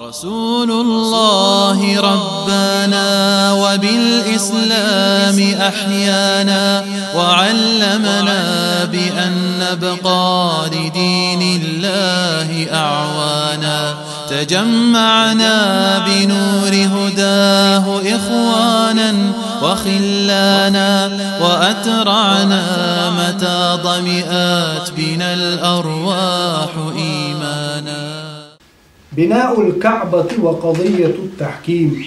رسول الله ربنا وبالإسلام أحيانا وعلمنا بأن نبقى لدين الله أعوانا تجمعنا بنور هداه إخوانا وخلانا وأترعنا متى ضمئات بنا الأرواح إيمانا. بناء الكعبة وقضية التحكيم.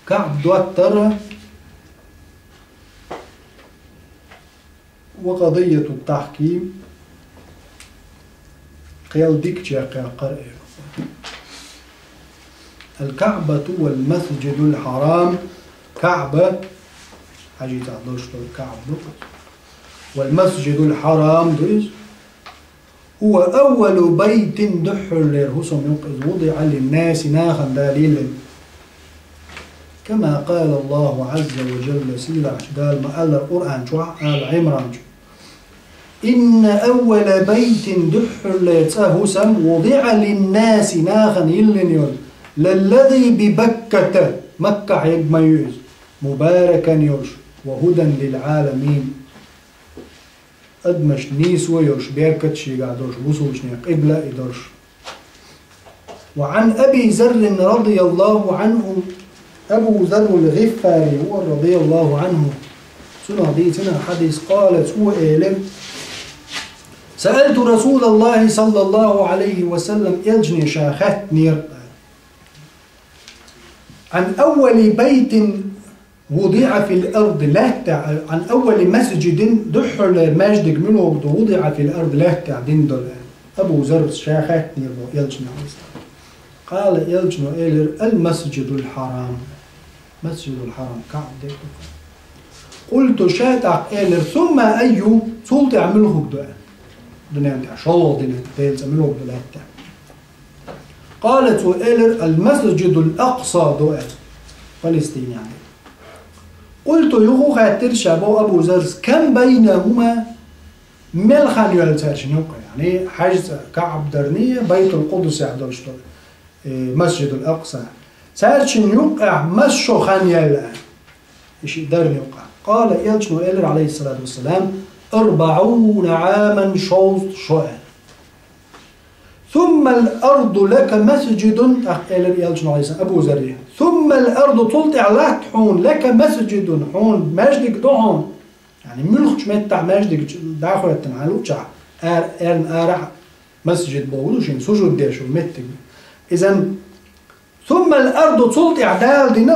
كعب دوتر وقضية التحكيم قيل ديك قرأ. الكعبة والمسجد الحرام كعبة حاجة تعدوش الكعبة والمسجد الحرام دوز هو أول بيت دحر لرهسم ينقذ وضع للناس ناخا دليلا كما قال الله عز وجل سيلا قال ما قال القرآن شو قال عمران إن أول بيت دحر لرهسم وضع للناس ناخا يلن للذي ببكة مكة يجميز مباركا يوش وهدى للعالمين أدمش نيس ويوش بيركت شي قادوش بوسوش قبلة إدرش. وعن أبي ذر رضي الله عنه أبو ذر الغفاري هو رضي الله عنه سنة دي سنة حديث قالت هو إيلم سألت رسول الله صلى الله عليه وسلم إلجني شاخت نير عن أول بيت وضع في الأرض عن أول مسجد دحر ماجدك منه وضع في الأرض لا تعدين دول. أبو ذر شاخت نير إلجني قال إلجني إيلر المسجد الحرام مسجد الحرام كعب. قلت شاتع إيلر ثم أي سلطة عمله بدأ دنيا شو دنيا تيلز عمله بدأ. قالت وإيلر المسجد الأقصى دؤ فلسطين يعني. قلت يخو خاتر شابو أبو زرز كم بينهما ملخان يلتاش نوقع يعني حجز كعب درنية بيت القدس يعدوش مسجد الأقصى سارشن يوقع مسشو خان يلا إيش درني يوقع. قال يلشنو إيلر عليه الصلاة والسلام 40 عاما شوط شوال ثم الأرض لك مسجد إيلر يلشنو عليه السلام أبو زريه ثم الأرض تلطع لك حون لك مسجد حون ماجدك دعون يعني ملخش متع ماجدك داخل التنعلوشع آرع مسجد بولوشين سجود ديشو متك. إذن ثم الأرض تلطع دال دين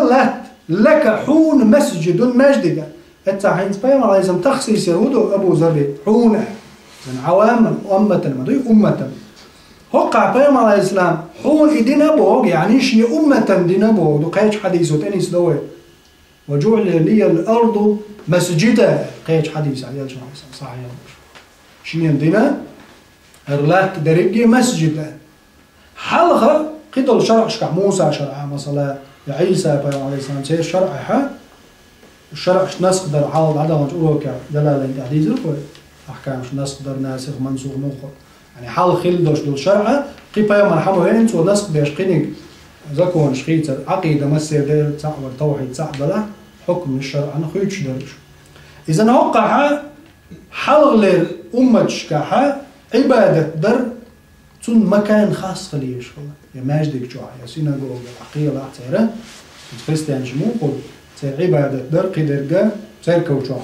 لك حون مسجد ماجدك التعين سبيم على اسم تخصيص يهود أبو ذر حون من عواما أمة مدوي أمة هقع بيم على الإسلام حون إدين أبوه يعني شيء أمة دين أبوه دقيش حديثه تانيس دوي وجعل لي الأرض مسجدا قيش حديث عليه صحيح شنو دينا أرلات درجة مسجدا حلقة قدر شرع شرع موسى شرع مثلا عيسى بيم عليه السلام سير شرع الشرع نسخ در عوض عدم تقوله كدلالة تحديث الكل أحكام نسخ در ناسخ منسوخ مخ يعني حال خل دوش دول شرعه قيبا يوم مرحبا هينس ونسخ بيش قينك زكون شخيص عقيدة مسير دير تعبر توحيد تعبر حكم الشرع أنا خيوش درش. إذا نوقعها حلغ للأمة شكاحة عبادة در تون مكان خاص خليش يا ماجدك جوع يا سيناغوغ عقيدة عتيرة الكريستيان جموع سير عبادة در قدرجة سير كوجوع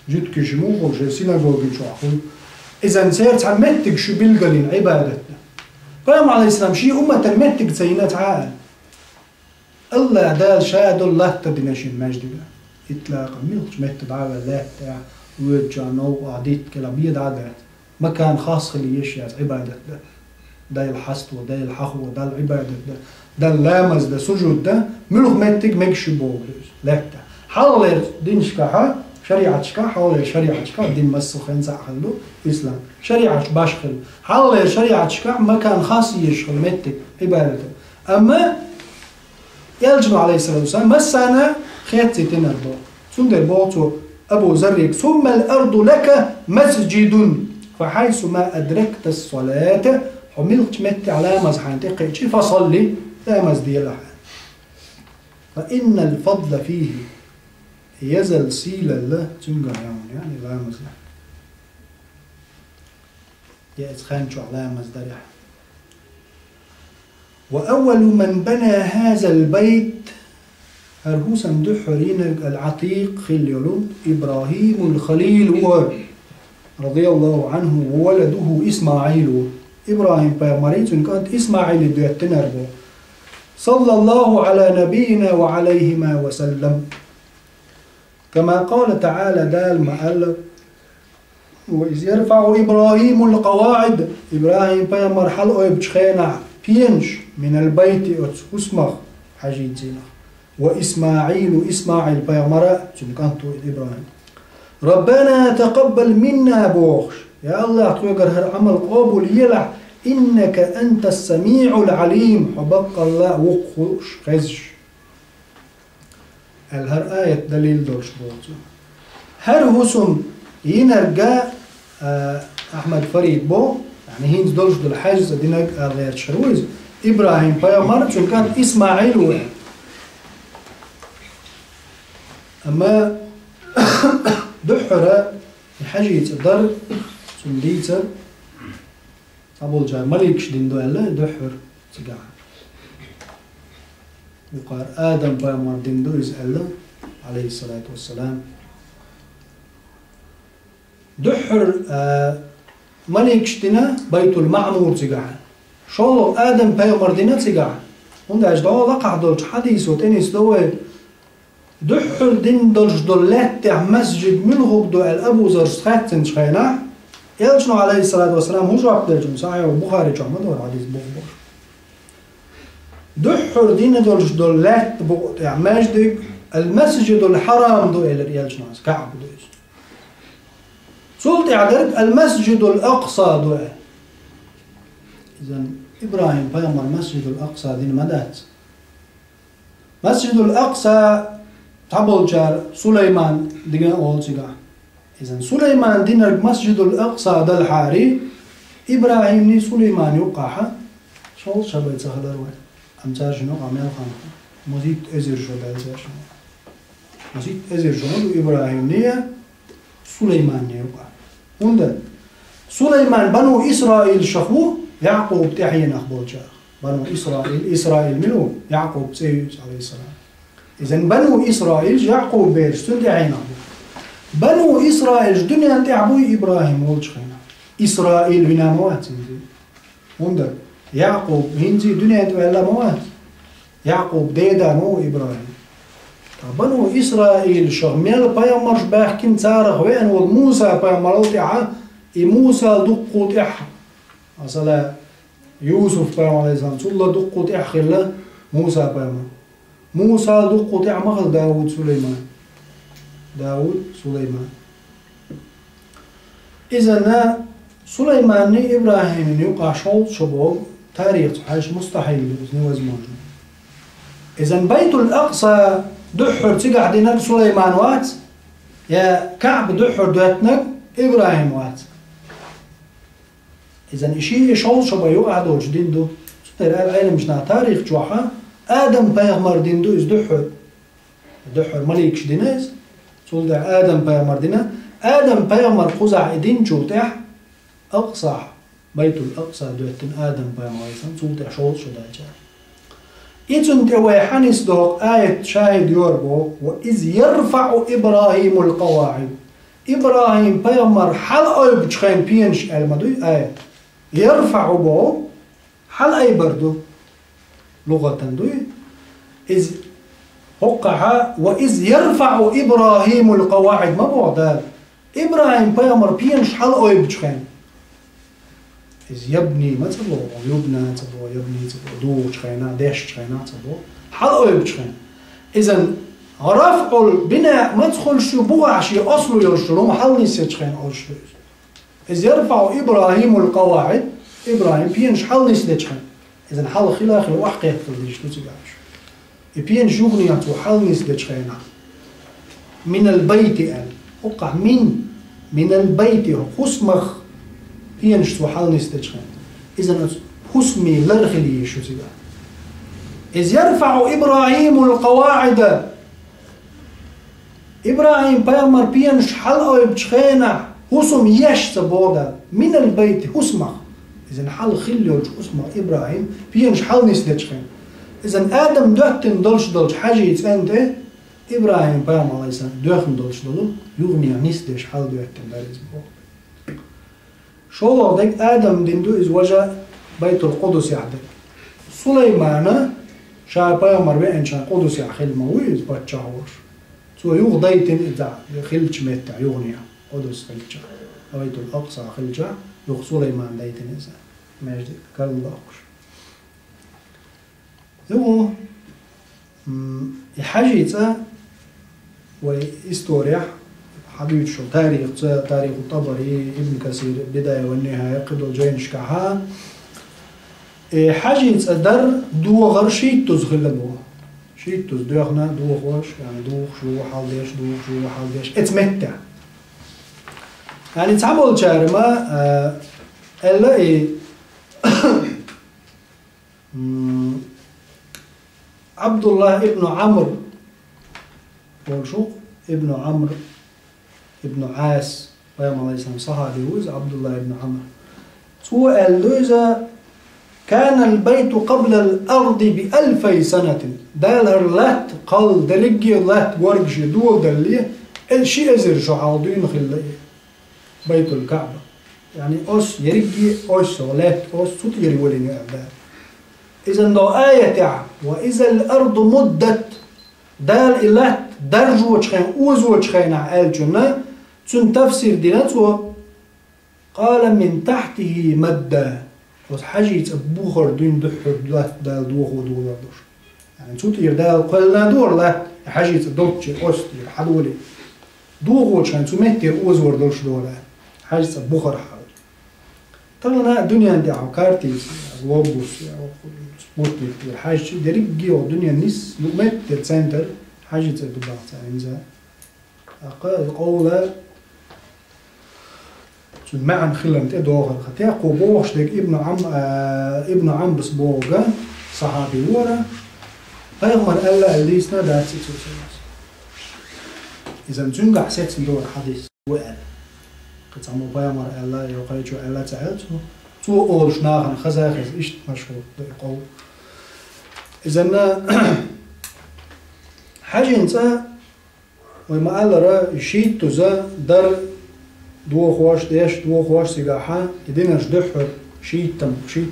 جد كجموع وجه سيناغوغ جوع إذا سير تعمتك شو بالقلين عبادتنا. قام عليه السلام شيء أمة تمتك زينات عال. الله دال شاد الله تدنشين مجدنا. إطلاقا ملخش مت دعوة الله تاع وجانو وعديت كلامية عادات. مكان خاص خلي يشيع عبادتنا. ده الحصد وده الحخو وده العبادة ده اللامز ده سجود ده ملخ متك مكش بوغلوز. لا حاول دينشكاها شريعة شكا حول شريعة شكا دين مسخن ساخلو إسلام شريعة باشخل حول شريعة شكا مكان خاص يشغل متك عبادته. أما يلجم عليه الصلاة والسلام مسانا خياتي تنربو سندر بوتو أبو ذر ثم الأرض لك مسجد فحيث ما أدركت الصلاة حملت مت على مزحان تقي شي فصلي لا مزدي لحن فإن الفضل فيه يزل سيلا له تنقع يعني لا مزح يأتخان شو على مزدرح وأول من بنى هذا البيت هرهوسا دحرين العتيق خليلون إبراهيم الخليل رضي الله عنه وولده إسماعيل إبراهيم بيامريت كانت إسماعيل دوتنربو صلى الله على نبينا وعليهما وسلم كما قال تعالى دال مألف وإذ يرفع إبراهيم القواعد إبراهيم بيامر حلقه بشخينا بينش من البيت أتسمخ حاجيت زينه وإسماعيل بيامر كانت إبراهيم ربنا تقبل منا بوخش يا الله تقول هر عمل قابل يلع إنك أنت السميع العليم حبق الله وقخش خزش الهر آية دليل دوش بوتو هر هسم ينرجع أحمد فريد بو يعني هينز دوش دول حاجز دينك غير شرويز إبراهيم بيامر شو كان إسماعيل واحد أما دحرة حاجة در سنديتر أبو جاي ملكش دين دوالله دحر تجاه وقال آدم بيامر دين دو يسأله عليه الصلاة والسلام دحر ملكش دينا بيت المعمور تجاه شو آدم بيامر دينا تجاه وند أجدعوا لقع دولش حديث وتنس دوه دحر دين دولش دولات مسجد منه دو الأبو زرستخاتن شخينا يلشنو عليه الصلاة والسلام هو جواب درجم صحيح وبخاري جامد والحديث بخبر دحر دين دولش دولات بقطع مجد المسجد الحرام دو إلى يلشنو كعب دوش سلط عدد المسجد الأقصى دو إذن إبراهيم بيامر مسجد الأقصى دين مدات مسجد الأقصى تابل جار سليمان دين أول سجا إذن سليمان دين المسجد الأقصى دل حاري إبراهيم ني سليمان يقاها شو شبه سهل روي أمثال شنو عمل خان مزيد أزير شو بالزر شنو مزيد أزير شنو إبراهيم ني سليمان يقا وندل سليمان بنو إسرائيل شخو يعقوب تحين أخبار جار بنو إسرائيل منو يعقوب سيد عليه السلام إذن بنو إسرائيل يعقوب بيرش تندعين بنو إسرائيل دنيا تعبوي إبراهيم والشخينا إسرائيل هنا موات وندر يعقوب هنزي دنيا تعلا موات يعقوب ديدا مو إبراهيم بنو إسرائيل شغميل بيامرش باحكين تارخ وين والموسى بيامروتع موسى دقوت إح أصلا يوسف بيامر عليه السلام صلى دقوت إح خلا موسى بيامر موسى دقوت إح مخل داود سليمان إذن سليمان إبراهيم يقع شوط شباب تاريخ حاجة مستحيل نوزمان إذن بيت الأقصى دحر تقع دينك سليمان وات يا كعب دحر دواتنك إبراهيم وات إذن إشي شوط شباب يقع دوش دين دو ستر العلم مشنا تاريخ جوحا آدم بيغمر دين دو إز دحر مليكش دينيز سولدع آدم بيغمر دينا آدم بيغمر قزع إدين جوتح أقصى بيت الأقصى دوتن آدم بيغمر سولدع شوط شو داجا إذن تويحانيس دوق آية شاهد يوربو وإذ يرفع إبراهيم القواعد إبراهيم بيغمر حل أي بجخين بينش المدوي آية يرفع بو حل أي بردو لغة دوي إذ وقع وإذ يرفع إبراهيم القواعد ما بعد إبراهيم بيامر بينش حل أي بجخين إذ يبني ما تبو يبنى تبو يبني تبو دو جخينا ديش جخينا تبو حل أي بجخين إذن رفع البناء ما تدخلش بوع شيء أصله يشترون حل نسي جخين أشتر إذ يرفع إبراهيم القواعد إبراهيم بينش حل نسي جخين إذن حل خلاخ الوحق يحفظ ليش تتقعش يبين جوغنيا حل نسي جخينا من البيت أن وقع من البيت خصمخ بينش حل نسي جخين إذن حسمي لرخلي شو سيدا إذ يرفع إبراهيم القواعد إبراهيم بيامر بينش حلقة بتشخينا حسم يش سبودا من البيت حسمه إذن حل خليوش حسمه إبراهيم بينش حل نسدت شخين إذن آدم دوتن دولش حاجة يتسأنت إبراهيم بيامر عليه السلام دوخن دولش دولو يغني نسدش حل دوتن داريز بودا شو ديك آدم دندو إز وجه بيت القدس يحدك سليمان شاء بيامر بين شاء قدس يحخل مويز باتشاور سو يوغ دايتن إذا خلج متى يغني قدس خلجة بيت الأقصى خلجة يوغ سليمان دايتن إذا ماجد قال الله يوغ الحاجة وإستوريا حبيب شو تاريخ الطبري ابن كثير بداية والنهاية قدو جينش كها حاجة أدر دو غر شيتوز غلبوه شيتوز دوغنا دوغوش يعني دوغ شو حالديش دوغ شو حالديش اتمتع يعني تعمل جارمة إلا عبد الله ابن عمرو وشو ابن عمرو ابن عاص بيام الله يسلم صحابي وز عبد الله ابن عمرو سؤال دوزا كان البيت قبل الأرض ب1000 سنة دالر لات قل درجي لات ورقش دول دليه الشيء أزر شو عاضين خلي بيت الكعبة يعني أس يرجي أس ولات أس تطير ولين أعباد إذا دو آية وإذا الأرض مدت دال إلات درج وشخين أوز وشخين عال جنة تن تفسير ديناتو قال من تحته مدة وحاجة بوخر دين دحر دلات دال دوخ ودول دوش يعني تطير دال قلنا دور لا حاجة دوتش أستير حدولي دوخ وشخين تمهتر أوز وردوش دولا حاجة بوخر حال طبعا الدنيا عندي عكارتيس غلوبوس سبوتنيك الحاجة دريجي والدنيا نيس متر سنتر حاجة دبعت يعني إذا قولة معن خلنا تدوغر خطيا قبوش ديك ابن عم بس بوغا صحابي ورا فيغمر ألا الليسنا دات سيتوسيناس إذا نجنقع سيت ندور حديث وقال قد عمو بيامر ألا يوقيتو ألا تعالتو تو أول شناغن خزاخز إشت مشهور قول إذا حاجة انسا وما قال را شيت تزا در دو خواش ديش دو خواش سيقاحا يدينش دحر شيت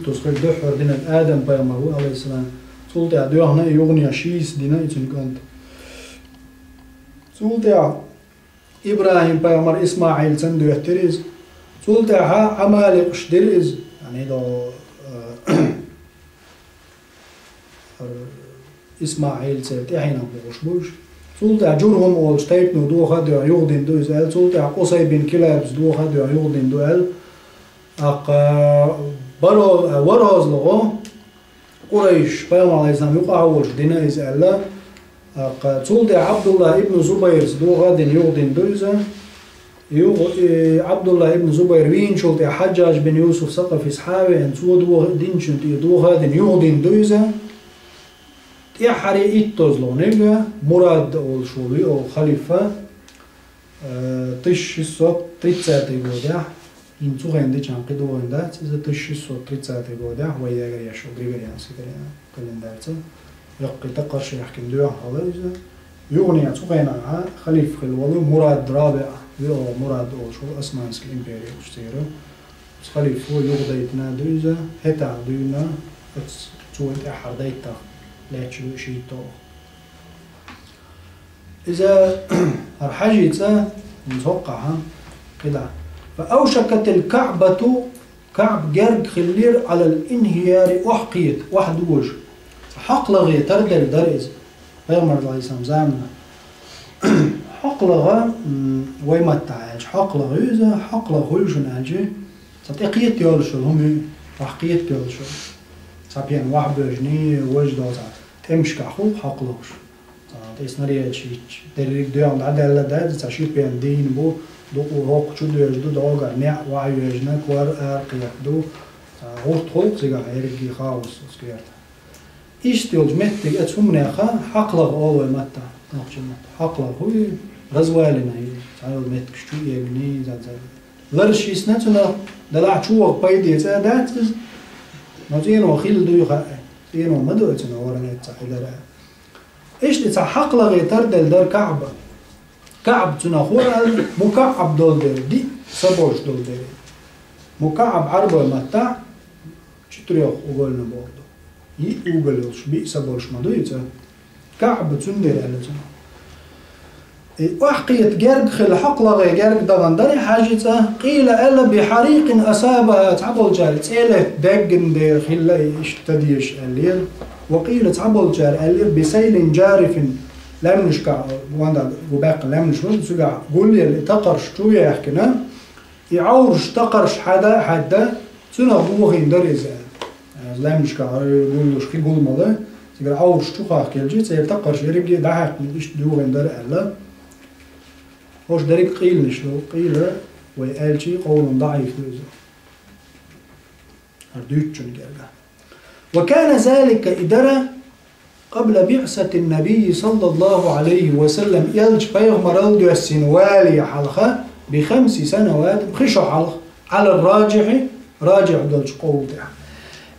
تزخل دحر دين آدم بيامر عليه السلام سولت يعدو هنا يغني شيس دينا يتنقنت سولت يعدو إبراهيم بيامر إسماعيل سندو يحترز سولت يعها عمالق شدرز يعني دو إسماعيل سيت إحنا بوش سولت جورهم أول شتيت نودو خدوا يغدين دو إزال سولت قصي بن كلابس دو خدوا يغدين دو إل برو ورهز لغو قريش بيام عليه السلام يقعوش دينا إزال سولت عبد الله ابن زبير دو غدين يغدين دو إزال عبد الله ابن زبير وين شولت حجاج بن يوسف سقف إسحابي أن سودو دين شنت دو غدين يغدين دو إزال يا حري إتوزلو نيجا مراد أول شولي أو خليفة تش الصوت تريتساتي بودع إن سوغين دي كان قدو عندها إذا تش الصوت تريتساتي بودع ويا غير يشوف غريان سكريان كلندارته يقي تقرش يحكي دوع هذا إذا يغني سوغين عنها خليفة خلوله مراد رابع يو مراد أول شو أسمانسك إمبيريا وشتيره خليفة يغديتنا دوزا هتا دونا تسويت أحد ديتا لا تشوي شيء تو إذا هالحاجة نتوقعها كده فأوشكت الكعبة كعب جرج خلير على الانهيار وحقيت واحد وجه حقلغي تردل درز غير الله يسلم زامنا حقلغة ويما تعاج حقلغة إذا حقلغة ويجن أجي ستقيت يالشو هم وحقيت يالشو سابين واحد بجني وجده تمشي كحوق حقلوش تسنري شيء دريك دوام عدالة ده تشير بين دين بو دو روق شو دو يجدو دوغا نع وعي يجنا كوار أرقيا دو غورت خلق زيقا هيرجي خاوس سكيرت إشتيولج متك أتسمنا خا حقلق أول متى حقلق هو غزوالنا هي تعالوا متك شو يبني زاد ورشي سنتنا دلع شو بيدي زادات نجين وخيل دو يخا زين ومدو أتنا ورنا تحيل إيش تسا حقلق يتردل در كعبة كعب تنا خورا مكعب دول در دي سبوش دول در مكعب عربة متى شتريخ وقولنا برضو يقولش بئس بولش مدويته كعب تندر على تنا وحقية جرج خل حقلة جرج دغندري حاجته قيل ألا بحريق أصابها تعبل جال تيله دقن دير خلا اشتديش الليل وقيل تعبل جال الليل بسيل جارف لم نشكع واندا وباق لم نشوف سجع قول لي تقرش شوية يحكينا يعورش تقرش حدا تنا هو هندري زين لم نشكع يقولش كي قول ماله سجع عورش تقع كيلجي سيتقرش يرجع دحق مش دو هندري ألا وش دريك قيل نشلو قيل وقال شيء قول ضعيف دوزو هردوتشن جرجع وكان ذلك إدرة قبل بعثة النبي صلى الله عليه وسلم يلج بيغمر الدو السنوالي حلقة ب5 سنوات بخشو حلقة على الراجح راجع دولش قول ده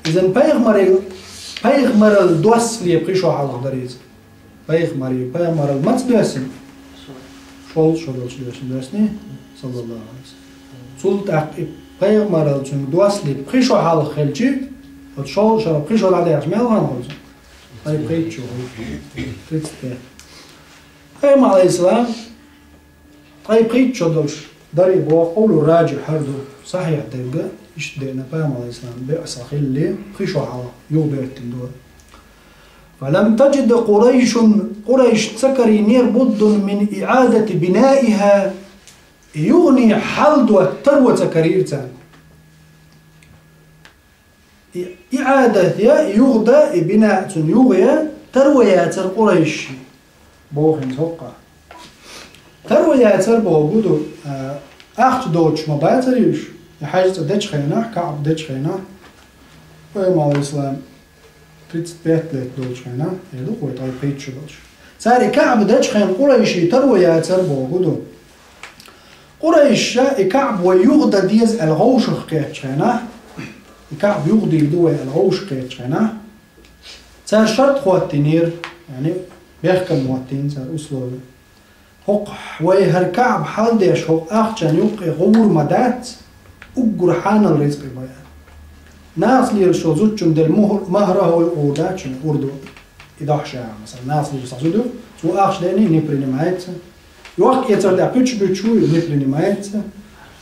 إذن بيغمر الدوس لي بخشو حلقة دريز بيغمر المتس دوسن شول دوسني صلى الله عليه وسلم سلط أقب بيغمر الدوس لي بخشو حلقة خلجي شول شرب بخشو العدي عشمال غنغلزن طيب قيد شو قيم عليه السلام طيب قيد شو دوش داري بوا قولوا راجع حردو صحيح تبقى إيش دينا قيم عليه السلام بأس خلي خشوا على يوبرت دور فلم تجد قريش سكري نير بد من إعادة بنائها يغني حلد والتروة سكرير تان إعادة يغدى بناء يغيا ترويات القريش بوخن سوقا ترويات البوغودو أخت دوتش ما باتريش حاجة دتش خينا كعب دتش خينا ويما الإسلام تريد بيت دوتش خينا يلو قوي طيب بيتش دوتش ساري كعب دتش خين قريشي ترويات البوغودو قريش كعب ويغدى ديز الغوش خيتش خينا كعب يغدي دوي الغوش قيتش خينا صار شرط خواتينير يعني بيحكم مواتين صار أسلوبه هق ويهر كعب حال ديش هق أخشان يوقي غور مدات أقر حان الرزق بيان ناس لي الشوزوتشن دل مهره هو الأورداتشن أردو إداح شاعر مثلا ناس لي الشوزوتشن سو أخش ديني نبريني مايت يوق يتر دا بيتشو نبريني مايت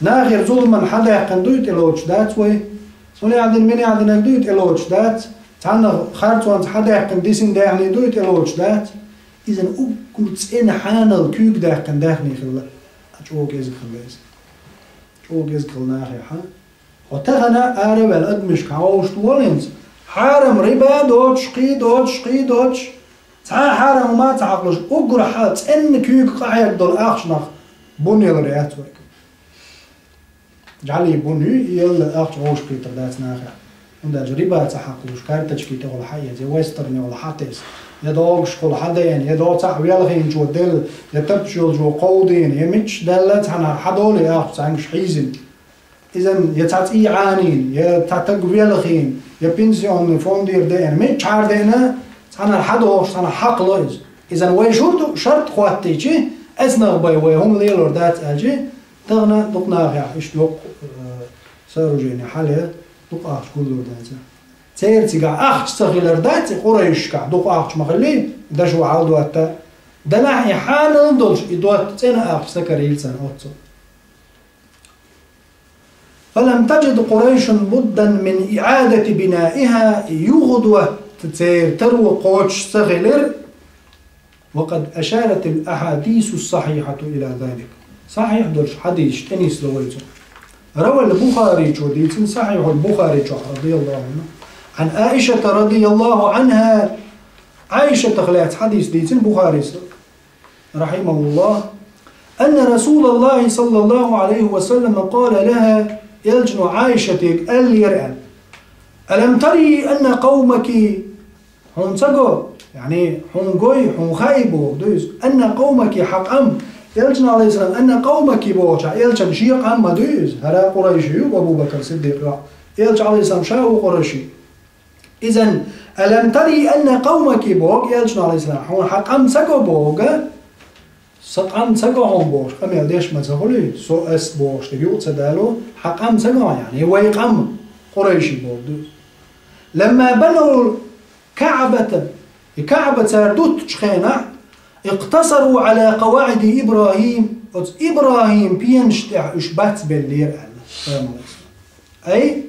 ناغير ظلما حدا يقندويت إلوش دات وي سوني عدن مني عدن أكدويت إلوش دات تعنا خارطوان حدا يقن ديسين دا يعني دويت إلوش دات إذن أقول تسين حانا الكيوك دا يقن داخني خلا أجوك يزك خلاز أجوك يزك خلناخي حان وتغنى آرب الأدمش كعوش طولينز حارم ربا دوتش قي تعا حارم وما تعقلوش أقول حال تسين كيوك قاعد دول أخشناخ بني الرئات ويك جعلي بني يلا أخش عوش قي تردات ناخي عند جريبة تحقلوش كارتش كي تقول حية زي ويسترني ولا حاتيس يدوغش كل حدين يدو تعويلغين جو دل يتبشل جو قودين يمتش دلت عنا حدولي أخش عنش حيزن إذن يتعطي عانين يتعتقويلغين يبنسيون فوندير دين متش عاردينا عنا حدوش عنا حقلوز إذن ويشورتو شرط خواتيجي أزنغ باي ويهم ليلور دات أجي تغنى دقناغي إش دوق ساروجيني حاليا دوق أخش كله داتا تيرتي قا أخش تغيلر داتي قريش قا دوق أخش مخلي داشو عالدو أتا دلع إحانا ندولش إدوات تينا أخش سكريل سان أوتسو فلم تجد قريش بدا من إعادة بنائها يغدو ترو قوتش تغيلر وقد أشارت الأحاديث الصحيحة إلى ذلك صحيح دولش حديث تنيس لويتو روى البخاري جوديت صحيح البخاري رضي الله عنه عن عائشة رضي الله عنها عائشة خلات حديث ديت البخاري رحمه الله أن رسول الله صلى الله عليه وسلم قال لها يلجن عائشة قال يرأى ألم تري أن قومك هم سقو يعني هم قوي هم خايبو دويس أن قومك حق أم يلجن عليه السلام أن قومك بوشع يلجن شيق أم دويس هلا قريشي وأبو بكر الصديق يلجن عليه السلام شاو قريشي إذن ألم تري أن قومك بوك يلجن عليه السلام هم حق أم سقو بوك سقام سقو هم بوش أم يلديش ما تقولي سو أس بوش تبيوت سدالو حق أم سقو يعني هو يقام قريشي بوك دويس لما بنوا كعبة ساردوت تشخينا اقتصروا على قواعد إبراهيم إبراهيم بينشتع إشبات باللير أي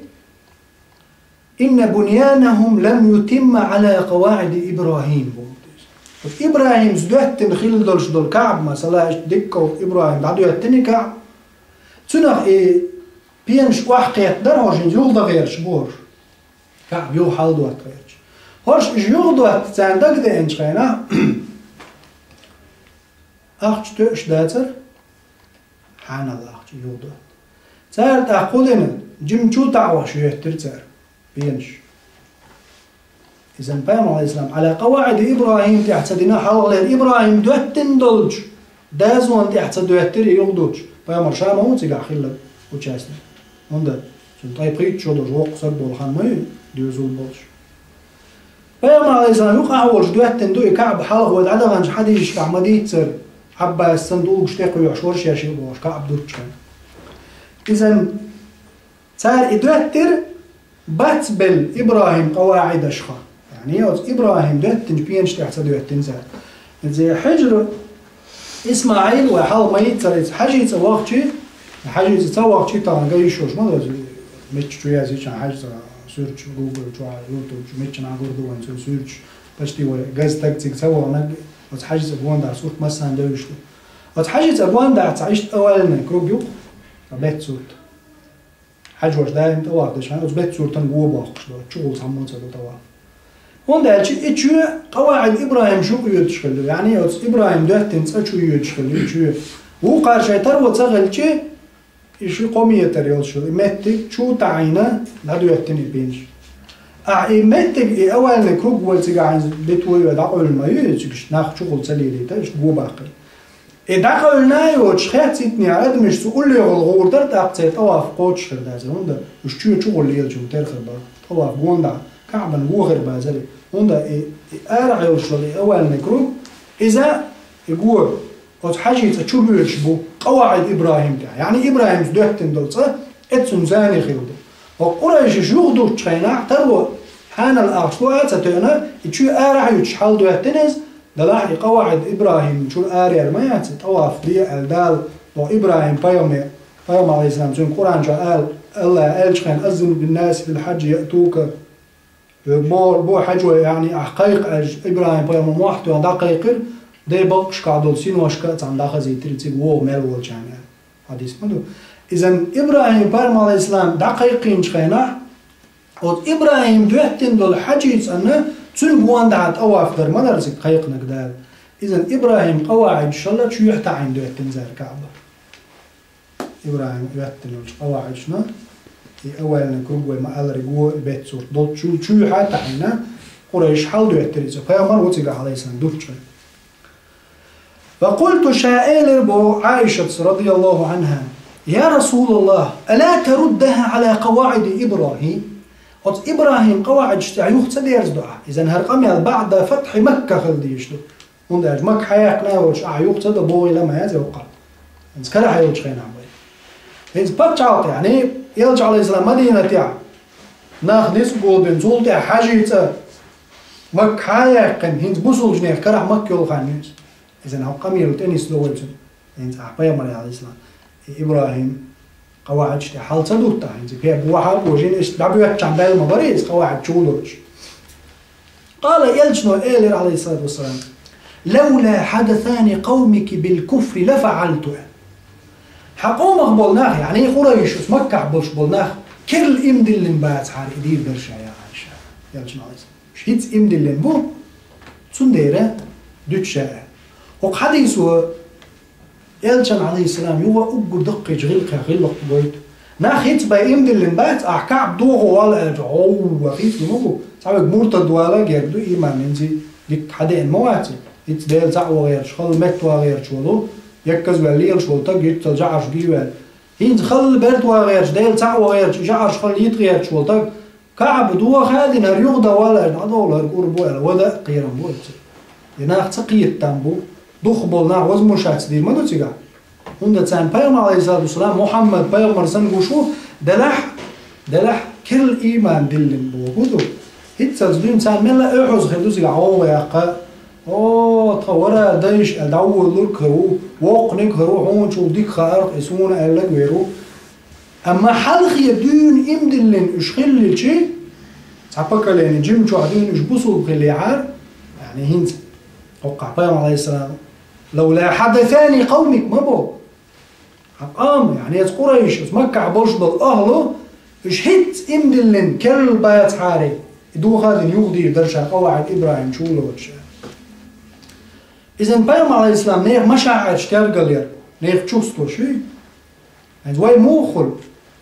إن بنيانهم لم يتم على قواعد إبراهيم إبراهيم زدوت نخيل دولش دول كعب مثلا ديكو إبراهيم بعدو يتني كعب تنخ بينش واحد در هوشين يول دغيرش بور كعب يو حال دوات غيرش هوش يول دوات زندق ده انشخينا أخش تؤش داتر حان الله أخش يول دوات تار تأقولنا جم شو تعوى شو يهتر تار بينش إذن بيام عليه السلام على قواعد إبراهيم تحتدنا حول إبراهيم دوتن دولج دازوان تحتد دوتر يغدوج بيام رشام هو تيجا خيلة وتشاسنا هندا طيب قيت شو دوج وقصر دول خان ماي ديوزول بولش بيام عليه السلام يقع ورش دوتن دوي كعب حلق ودعدا غنج حديش كعمدي تسر عبا الصندوق شتاق ويحشورش يا شيء بوش كعب دوتش إذن صار دوتر باتبل إبراهيم قواعد أشخا يعني إبراهيم دوتن بينش تحت دوتن زاد زي حجر إسماعيل وحال ما يتصل حاجة يتسوق شيء حاجة يتسوق شيء طبعا جاي يشوش ما ده مش شوية زي كان حاجة سيرش جوجل شو على يوتيوب شو مش أنا أقول دوان سو سيرش بس تي وجاز تكتيك سوا أنا بس حاجة أبوان ده صوت مثلا ده وشته بس حاجة أبوان ده تعيش أولنا كروب يوق بيت صوت حاجة وش دايم توقف ده شان بيت صوت تنقوه باقش ده شغل سامون سلو توقف هون ده شيء إيش قواعد إبراهيم شو يدخل يعني إبراهيم ده تنسى شو يدخل شو هو قارش يتروى تسغل شيء إيش قومية تريال شو متى شو تعينا هذا يتني بينش متى أول نكروب والتجاعين بتوي ودعوا الماء يجيش ناخد شغل سليلي تاش جو باقي دخل نايو تشخيتني عاد مش تقول لي الغور ده تاعت طواف قوتش خردا هوندا مش شغل اللي يجون ترخر طواف غوندا كعبا غوغر بازلي هوندا ارع يوصل اول نكروب اذا يقول قد حاجه تشوف يشبو قواعد ابراهيم يعني ابراهيم دوتن دولصه اتسم زاني خيوده وقريش يغدو تشينا ترو حان الاخوات تاعنا يشو ارع يشحال دوتنز دلاحي قواعد إبراهيم شو آري الميات طواف دي الدال وإبراهيم بيوم عليه السلام شو القرآن قال الله ألشخن أذن بالناس في الحج يأتوك بو حجوة يعني حقيق إبراهيم بيوم واحد ودقيقر ده بقش قادول سين وشكات عن داخل زي تريتيب وو مال والجامع حديث مدو إذن إبراهيم بيوم عليه السلام دقيقين شخينا وإبراهيم دوحتن دول حجيت أنه تون بوان دعت أواف در مدرسة قيق نقدال إذن إبراهيم قواعد إن شاء الله شو يحتعين دوحتن زار كعبة إبراهيم يحتن قواعد شنا أولا نكروب ما قال رجوع بيت صوت ضد شو يحتعينه قريش حال دوحتن فيامر وتجا عليه السلام دوتش فقلت شائل بو عائشة رضي الله عنها يا رسول الله ألا تردها على قواعد إبراهيم إبراهيم قواعد اشتعيوخ تديرز دعاء إذن هرقم بعد فتح مكة خلديش دو هون داج مكة حياكنا وش عيوخ تدى بوغي لما هذا وقال إنس كلا حيوش خينا عمي إنس باتشاوت يعني يلج عليه السلام مدينة تاع ناخ نسبو بنزول تاع حاجة مكة حياكن هنس بوصل جنيف كرح مكة يلخانيس إذن هرقم يلتنس دوالسن إنس أحبايا مري عليه السلام إبراهيم قواعد شتى حال صدوقتها يعني فيها بوحة وجين إيش دعبوا يحكي عن باقي المباريس قواعد شغلوش قال يلجنو إيلر عليه الصلاة والسلام لولا حدثان قومك بالكفر لفعلته حقوم قبلناه يعني قريش مكة عبلش قبلناه كل إمدلن بات حار إدير برشا يا عائشة يلجنو عليه السلام شهيت إمدلن بو تسنديرة دوتشا وقحديثو يلجن عليه السلام يوا أبو دقي غلق بويت ناخيت باي إمدلن بات أحكاب دوغو ولا وخيت مو تعرف مرتد ولا جردو إيمان إنتي لك حدا مواتي يتدل تعو غير شخل مت وغير شولو يكز وليل شولتك يتجعش بيوال هين خل برد وغير ديل تعو غير جعش خل يتغير شولتك كعب دو خالي نار يغدا ولا نضول القرب ولا قيرم بوت يناخ تقيت تامبو دخبل نا وزمر شات دي ما دوتيغا هند تان بيغمر عليه الصلاه والسلام محمد بيغمر سن شو دلح كل ايمان دلن بو بدو هيت تزدين تان ملا احوز خدوسي عو يا قا او تورا دايش ادعو لركرو وقنك روحون شو ديك خارق اسمون قالك ويرو اما حلخ يدون امدلن اشخل شيء تعبك لان جيم شو عدين اشبصوا باللعار يعني هند وقع بيغمر عليه السلام لولا حدثان قومك ما بو قام يعني قريش مكة برشد أهله إيش هت إمدلن كل بيت حاري دو هذا يغدي درشة قواعد إبراهيم شولو وشة إذن بيغمر عليه السلام نير مشاعر شترقلير نير تشوستو شيء يعني واي موخل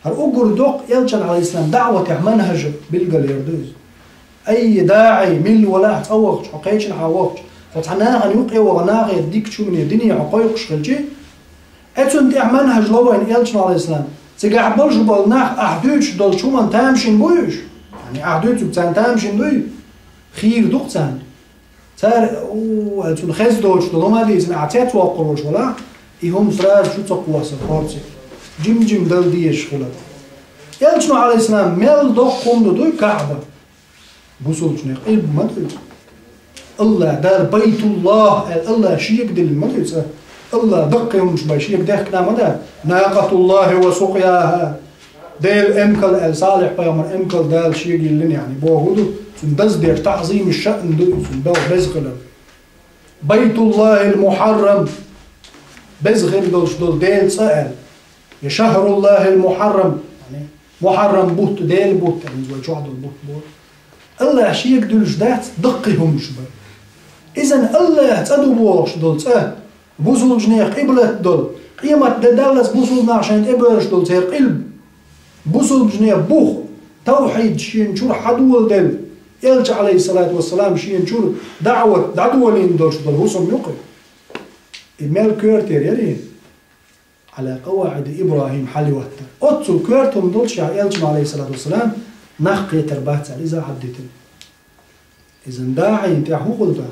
هل أقر دوق يلجن عليه السلام دعوة منهج بالقلير دوز أي داعي مل ولا تأوغش حقيقش حاوغش فتحناها يوقي وغناغي يديك شو من الدنيا حقيقش خلجي اتون تاع منهج لوين يلجن عليه السلام تقع بلش بالناخ أحدوش دول شو من تامشين بويش يعني أحدوش بتان تامشين دوي خير دوقتان تار اتون خيز دوش دول ما ديزن اعتيت وقروش ولا يهم سرار شو تقوى سفارتي جم دل ديش خلط يلجن عليه السلام ميل دوق قوم دوي كعبة بوصل شنو قلب ما تقول الله دار بيت الله الله شيء يقدر المدرسة الله دقي مش بشيء يقدر كلام هذا ناقة الله وسقياها ديل امكل الصالح بيامر امكل دال شيء يقول يعني بوهودو سندز دير تعظيم الشأن دو سندو بزغل بيت الله المحرم بزغل دول ديل سأل يا شهر الله المحرم يعني محرم بوت ديل بوت يعني زوج واحد البوت الله شيء يقدر جدات دقيهم شبه إذن الله تأدو بوش دول تأه بوصل جنيه قبلة دول قيمة دالس بوصل عشان إبرش دول تير قلب بوصل جنيه بوخ توحيد شين شور حدول دل يلج عليه الصلاة والسلام شين شور دعوة لين دولش دول وصم يقل المال كورتير يرين على قواعد إبراهيم حالي وقتا أتصل كورتهم دولش يلج عليه الصلاة والسلام نخقية تربات إذا حديتن إذن داعي انت حقوق ده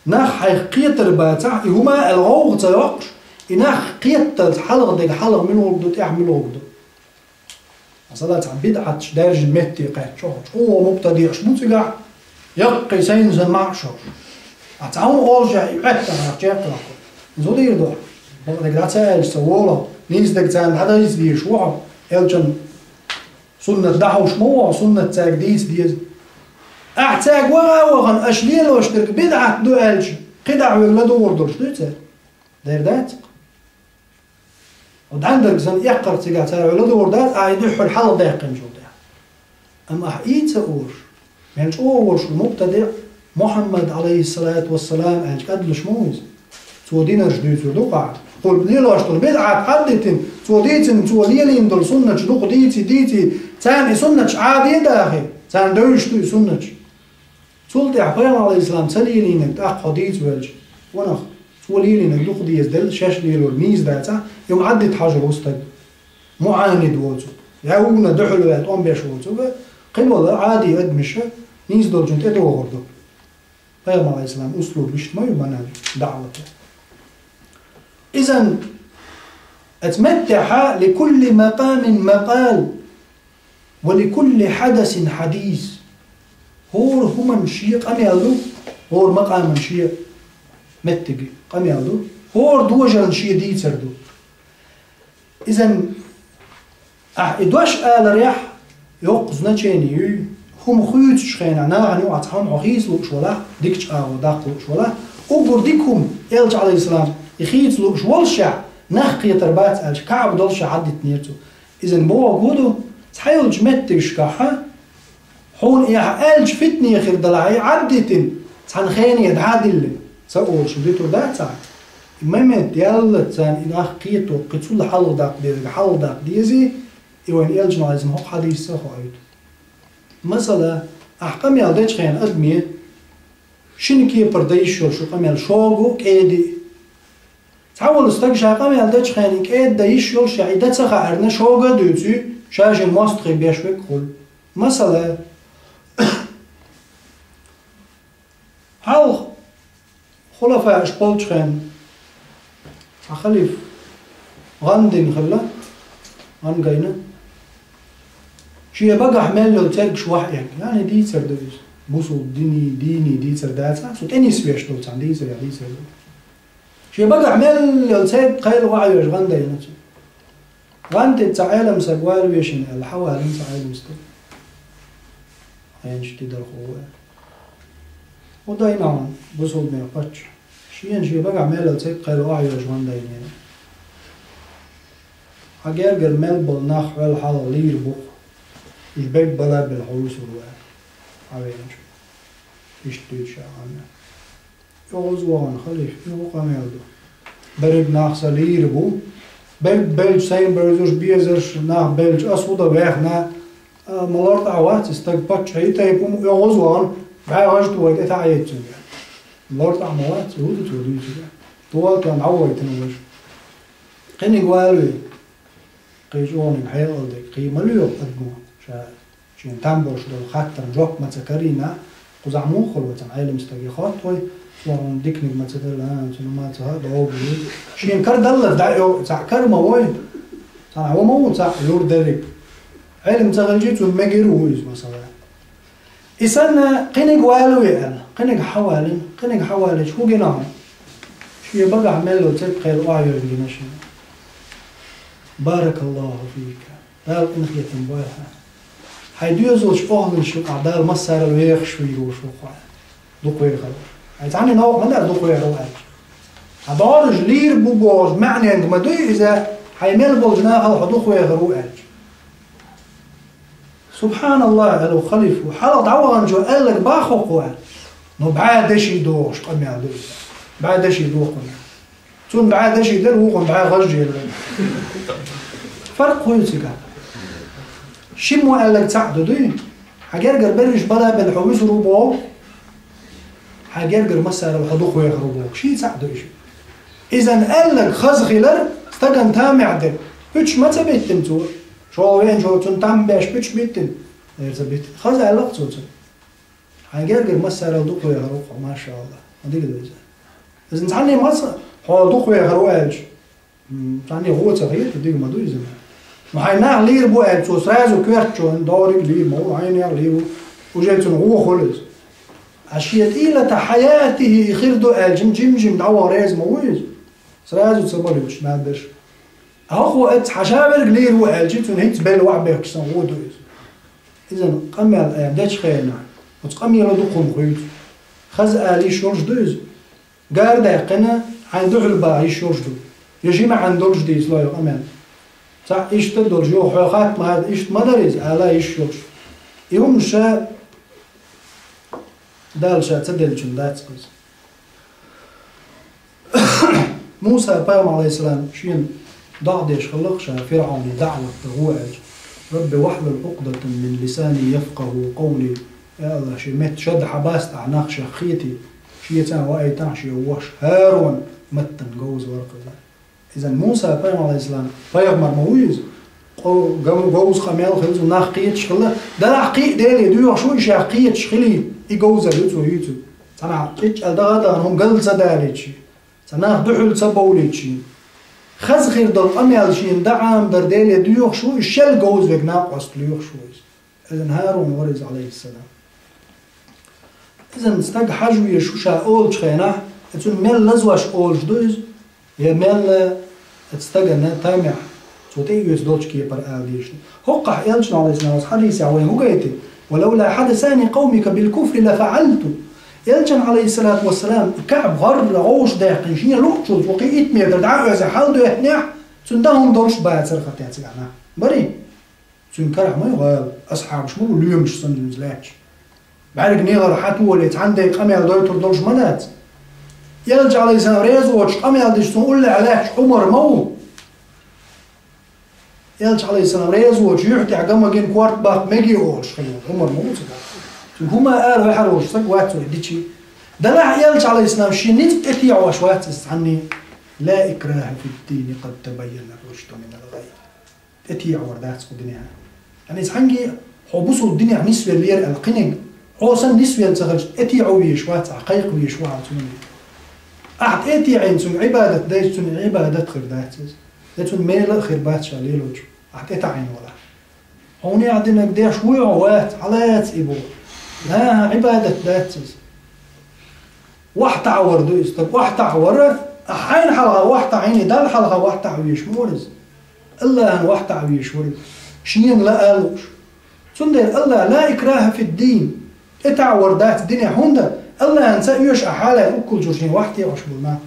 نخ حقيقة ترباتع هما الغوغ تيوقش إنخ قيت حلق ديك حلق من وقدو تعمل وقدو أصلا بدعة دارج المتي قاعد هو مبتدئ شمو تقع يقي سينزل معشر أتعاون أرجع يحتى أرجع زودي يدور ديك لا تسأل سوولا نيز ديك تسأل هذا يزدي شوع يلجن سنة دعوة شموع سنة تاقديس ديز أحتاج وغن أشليل واشترك بدعة دو ألش قدع ولا دور دورش دوتر دير دات ودعندك زن يقر تقع تاع ولا دور دات أيدح الحل داقم جوده أما حقيقة أورش مالش أورش المبتدع محمد عليه الصلاة والسلام ألش قدلش موز تودين رجديت ودوقع قول ليل واشتر بدعة حدتن توديتن توليلين دول سنة دوق ديتي تاني سنة عادي داخل تان دوش دو سنة سلطة عقيم عليه السلام سليلينك تأخ حديث والج ونخ سوليلينك دوق ديز دل شاش ليلو الميز داتا يوم عدت حجر وستد معاند ووتو يعونا دحلو يات أم بيش ووتو قبل عادي أدمشة نيز دول جنت أدو غردو قيم عليه السلام أسلوب مش ما يبنى دعوته إذن أتمتع لكل مقام مقال ولكل حدث حديث هور هم شيء قام يالو هور مقام شيء متجي قام يالو هور دوجن شيء دي تردو إذن إدواش آل ريح يقصنا تشيني هم خيوت شخينا ناغني وعطهم عخيز لوش ولا ديكش داق لوش ولا أقر ديكهم إلج عليه السلام يخيت لوش والشع نخقي تربات ألش كعب دولش عدت نيرتو إذن بوا قودو تحيلج متش كحا حول إيها ألج فتني خير دلعي عدتن تحن خيني يدعادل سأقول شو ديتو داتا إمامت يالا تان إن أخ قيتو قتول حل داق ديزي إيوان إلجنا لازم هو حديث سخايد مثلا أحكام يالدش خين أدمي شنكي برديش شو قميل شوغو كيدي تحول استقشا أحكام يالدش خين كيد دايش يول شعيدة سخا أرنا شوغا دوتو شاج الماستخي بيشوك خل مثلا هل خلفاء أشبالش خين أخليف غندين خلا غنقينا شيء بقى حمل لو تركش واحد يعني دي سردوس بوصل ديني دي سرداتها صوت اني سويش تو تاع دي سر شيء بقى حمل لو ترك قيل واحد واش غندينا غنت تاع عالم سقوال ويشن الحوالي تاع عالم مستو عين شتي در خو وداينا بوصل ما قتش شيء بقى حمل لو ترك قيل واحد واش غندينا أجر ملبل نخ والحال لير بوق يبيك بلا بالحوس والوقت عوينش يشتوش عنا يغزوان خليف يوقع ميلدو بريب نخ سلير بو بلج سين برزوش بيزرش نخ بلج أسودا ويخنا ملارت عوات استقبت هيتا يبوم يغزوان بعي غجت ويت اتعيت سنجا ملارت عموات يهودو تودو سنجا طوال كان عويت نوش قيني قوالوي قيجوني بحيل ألدك قي مليو أدمو شين تنبرش دول خاطر جوك متكرينا قزعمو خلوة عالم استقي خاطوي وهم ديكنيك متدل شنو ما تهاد أوبي شين كار دلر دايو تاع كرمة وين تاع هو مو تاع لور دريك علم تغلجيت ومجروز مثلا إسنا قينك والوي أنا قينك حوالي شو جناه شيء بقى عمله تبقى الوعي اللي ماشي بارك الله فيك دال إنك يتنبوها حيدوزوش أهل شو أعدال مسار الويخ شوي وشو قاعد دوقي خلاص يعني نوع من دوقي خلاص هدارج لير بوجوز معنى عند ما دوي إذا حيمل بوجناها وحدوقي خلاص سبحان الله لو خليفه حلط عوض جو قال لك باخو قوال نو بعد شي دوش قمي على دوش بعد شي دوق تون بعد شي در وقم بعد غجي فرق كويس كده شمو قال لك تعدو دي حجرجر برش بلا بالحويس روبو حجرجر مسا لو حدوق ويا روبو شي تعدو شي اذا قال لك خز خلر استجن تامع ده هيش ما تبيتن تو شو وين شو تون تام باش بيش بيتن يرزبيت خز قال لك تو حجرجر مسا لو دوق ويا روبو ما شاء الله اديك ده اذا تعني مسا حدوق ويا روبو تعني هو صغير ديك ما دوي زمان ما حيناه لير بو قال تو سرازو كيرتشو دوري لير مو عيني لير وجيت هو خلص عشية إلى حياته خردو قال جم دعوة راز مويز سرازو تصبريوش ما بدش أخو أت حشابر لير وقال جيت هيت بال وعبه كسان هو دويز إذا قمي الآن داش خينا وتقمي لدقهم خيط خز آلي شورج دويز قال داقنا عنده الباعي شورج دو يجي ما عندوش ديز لا يقمن صح إيش تدور جو حقات ما هذا إيش مدرس على إيش يوش يوم شا دال شا تدل جن دات كويس موسى بيوم عليه السلام شين ضعدش خلق شا فرعون دعوة تغوعج رب واحلل عقدة من لساني يفقه قولي يا الله شي مت شد حباست أعناق شخيتي شي تان واي تان شي وش هارون متن جوز ورقة إذا موسى بيوم عليه السلام بيوم مرمويز جوز خميل خلص وناخ قيت شخلا ده حقيق دالي دو شو إيش حقيقة شخلي يجوز يوتو أنا قيت هذا هم قل صدالي شيء أنا دحول سبولي شيء خز خير دل أميال شيء دعم دردالي دو شو الشل جوز بجناق أصلي شو إذا هارون ورز عليه السلام إذا نستج حجوي شو شاول شخينا تون مل لزواش أول جدوز يا مل تستجنا تامع صوتي يسدوش كي بر آديش هقع يلشنا عليه السلام حديث عوين هو جيتي ولولا حدثان قومك بالكفر لفعلت يلشن عليه الصلاة والسلام كعب غر عوش داقن شين لوقتشوز وقيت ميدر دعوا إذا حالدو يحنيح تندهم دورش بعد سرقة تاتسقعنا بري تنكرح ما يغال أصحاب شمو اليوم مش سنزلاتش بعد نيغر حتو وليت عندي قميل دويتر دورش منات يلج عليه السلام ريزوش قميل ديش تنقول لي علاش عمر مو يلش عليه السلام ريزوج يحتي عقما جين كوارت باق مجي أولش خلوه عمر موت هما قالوا يحروش صق واتو ديشي دلع يلش عليه السلام شي نت اتيع وشوات عني لا إكراه في الدين قد تبين الرشد من الغي اتيع وردات الدنيا يعني زحنجي حبسوا الدنيا نسوي اللير القنق حوسن نسوي الزغج اتيع ويشوات حقيق ويشوات أحد اتيعين سن عبادة دايس سن عبادة خير داتس داتون ميل خير باتش ليلوج أحد اتعين ولا هوني عندنا قديش شوي عوات علات إبو لا عبادة داتس واحد عور دويس طب واحد عور أحين حلقة واحد عيني دال حلقة واحد عويش مورز إلا أن واحد عويش ورد شنين لا قالوش سندر الله لا إكراه في الدين اتعور دات الدنيا هوندا الله أنسى يوش أحالة وكل جوشين واحد يعوش بالماء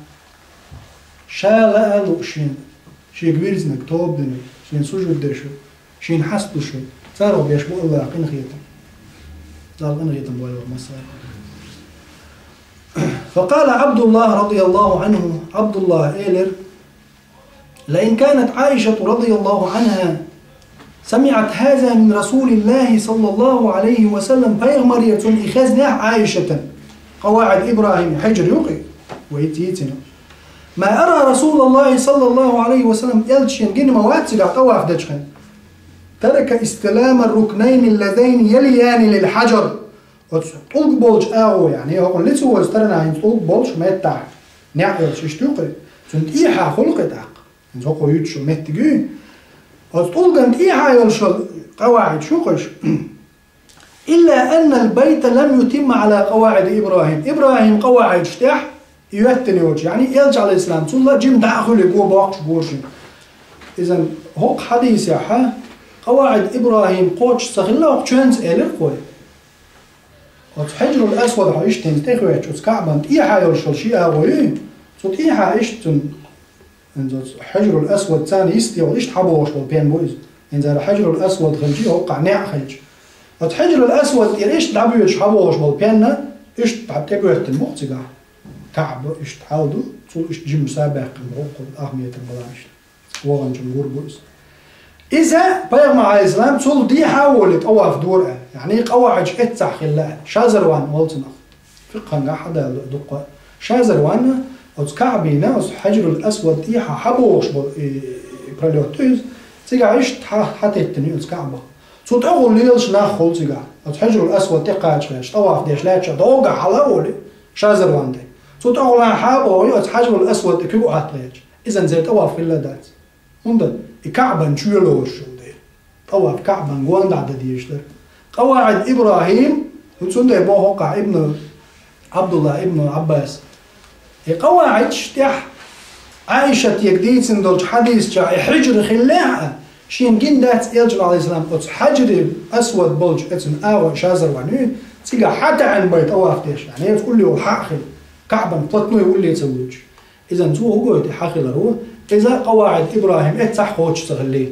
شا لا قالوا شي كبير زنك توب دني شين سجود دشو شين حسدو شو صاروا بيشبو الله قين خيطم صار قين خيطم بوالو مصر فقال عبد الله رضي الله عنه عبد الله إيلر لئن كانت عائشة رضي الله عنها سمعت هذا من رسول الله صلى الله عليه وسلم فيغمرية إخاذنا عائشة قواعد إبراهيم حجر يقي ويتيتنا ما أرى رسول الله صلى الله عليه وسلم يلتشين جن مواد سجع طواف دجخن ترك استلام الركنين اللذين يليان للحجر طلق بولش أو يعني هو اللي سوى استرنا عن طلق بولش ما يتع نعيل ششتوقي سنت إيحا خلق تاق نزوقو يتشو متجي طلق أنت إيحا يلشل قواعد شوقش إلا أن البيت لم يتم على قواعد إبراهيم قواعد اشتاح يوتني وجه يعني يلج على الإسلام ثم جيم داخل يقول باقش بورشي إذن هوق حديث يا قواعد إبراهيم قوش سخلا وقشانس إلر قوي حجر الأسود حيشتن تخويت شوز كعبان إيحا يلشل شيء أغوي صوت إيحا إشتن حجر الأسود ثاني يستي وإشت حبوش والبين بويز إنزل الحجر الأسود خلجي هوقع ناع خلج الحجر الأسود إيش دعبوا يشحبوش والبين إشت تعتبره المقصقة كعب إشت حاودو صول إشت جيم سابق المعقد أهمية البلاش وغن جمهور بويز إذا بيغمع على الإسلام صول دي حاولت أوقف دورها يعني قواعد اتسع خلاها شازروان والتنا فقها حدا دقة شازروان أوز كعبينا أوز حجر الأسود إيحا حبوش براليوتوز تيجا إشت حتى التنين أوز كعبة صوت أول ليلش ناخذ تيجا أوز حجر الأسود تقاعد شلاش طواف ديش لاتش دوقع على أولي شازروان دي صوت أول حابو أوز حجر الأسود كيو عطليش إذا زي طواف خلا دات هندا كعبة نشيلوش دي طواف كعبة نقوان دعدة ديشتر قواعد إبراهيم وتسنده بوهقع ابن عبد الله ابن عباس قواعد شتح عائشة يقديت سندوج حديث جاء حجر خلاها شين جين دات يلجل عليه السلام أتس حجر أسود بلج أتن آوى شازر وعنوه تيجا حتى عن بيت أواف ديش يعني تقول لي وحاخل كعبا بطنه يقول لي تسويج إذا تو هو قوي حاخل روح إذا قواعد إبراهيم اتسح خوش تغلي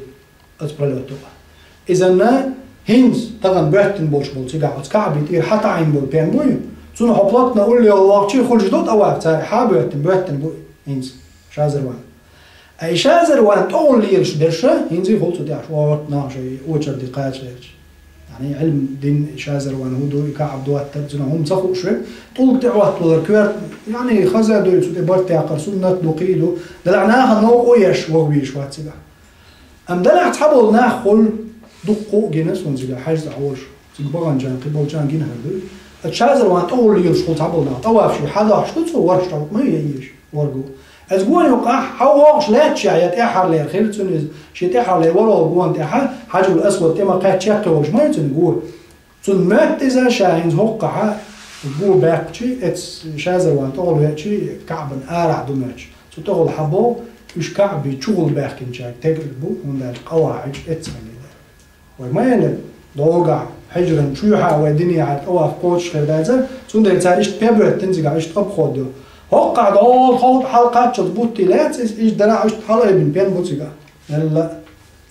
أتبرلو التوقع إذا هنز طبعا بيحتن بولش بول تيجا أتس كعب يطير حتى عين بول بين بوي تون حبلاتنا قول لي الله شي خل جدود أواف تاري حابب بيحتن بوي هنز شازر وان أي شازر وان تقول لي يرش درشة هنزي خلصو دياش وورتنا شيء وجر دقائق شيء يعني علم دين شازر وان هو يكعب دوات تبزنا هم صفوا شوي طول تعوات طول كوير يعني خزا دو يسوي برتي عقر سنة دوقيدو دلعناها نو ويش وويش واتسيدا أم دلع تحبل ناخل دقو جنس ونزيدا حاجز عوش تبغان جان قبل جان جين هردو الشازر وان تقول لي يرش طابلنا طواف شي حدا شتوت ورش طاوق ما يعيش ورجو أزقون يوقع حواش لا تشعيت إحر لي خير تنز شيء إحر لي ورا جوان تحا حاجة الأسود تما قاعد شاق وش ما يتنقول تون مات إذا شاهين هوقع جوا باقي إتس شازر وان تقول هاتشي كعبن آرع دمج تقول حبو مش كعب يشغل باقي نشاك تقلبو من القواعد إتس مني وما يعني دوقع حجرا شوحة ودنيا عاد أواف قوتش خير دازر تون ده تعيش بيبرت تنزق عيش تقب خودو هوقع دول خلط حلقات شطبوتي لا إيش درا عيش حلقة بين بين بوتيجا لا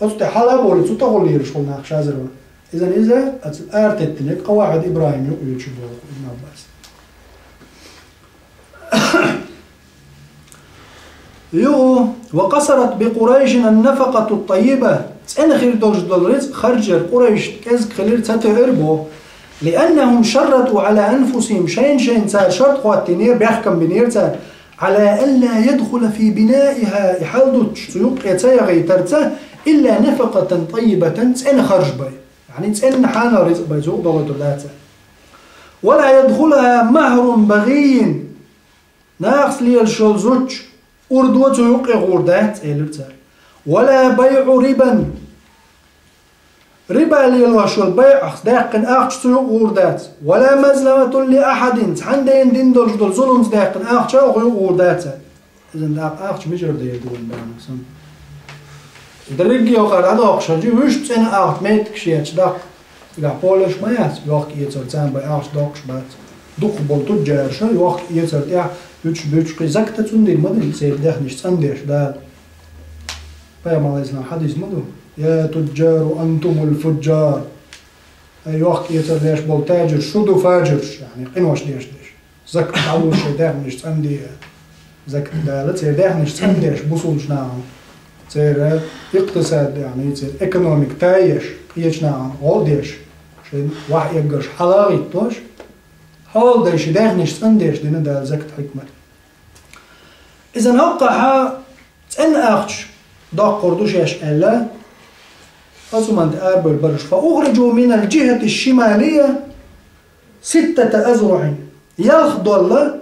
أصل حلقة بقول تطول ليرش قلنا شازر إذا أرتدتني قواعد إبراهيم يشبه ابن عباس يو وقصرت بقريش النفقة الطيبة تسأنا خير دول رزق خرجر قريش كزك خلير تتعربو لأنهم شرطوا على أنفسهم شين صار شرط خواتينير بيحكم بنير صار على ألا يدخل في بنائها يحلدوا سيوق يتسايغي ترته إلا نفقة طيبة تسأنا خرج بي يعني تسأنا حانا رزق بي سوق دوغة اللاتة ولا يدخلها مهر بغي ناقص لي الشلزوج أردوة سيوق غوردات ولا بيع ربا اللي الوشو البيع داقن اخش سوق غوردات ولا مزلمة لأحد عندين دين دول ظلم داقن اخش غوردات إذن داق اخش بجر دي يدون بانسان درجي وقال هذا اخش جي وش تسنى اخش ميتك شيئا داق إذا بولش ما ياس يوق يتر تسان باي اخش داقش بات دوق بول تجار شو يوق يتر تيا بيتش قي زكتة تندين مدري سيب داخ مش تسنديش دا بايا ما لازم حديث مدو يا تجار أنتم الفجار أي وقت يترديش بول تاجر شدو فاجر يعني قنوش ديش زكت عوش يداخل نش تسندي زكت دالت يداخل نش تسنديش بوصولش ناهم تصير اقتصاد يعني تصير ايكونوميك تايش قيش ناهم غوديش شين واحد يقرش حلاغي توش حال ديش يداخل نش تسنديش دينا دال زكت حكمة إذن هقا تسأل أخش داق قردوش يش ألا أزمنت أربل برش فأخرجوا من الجهة الشمالية 6 أذرع يخضل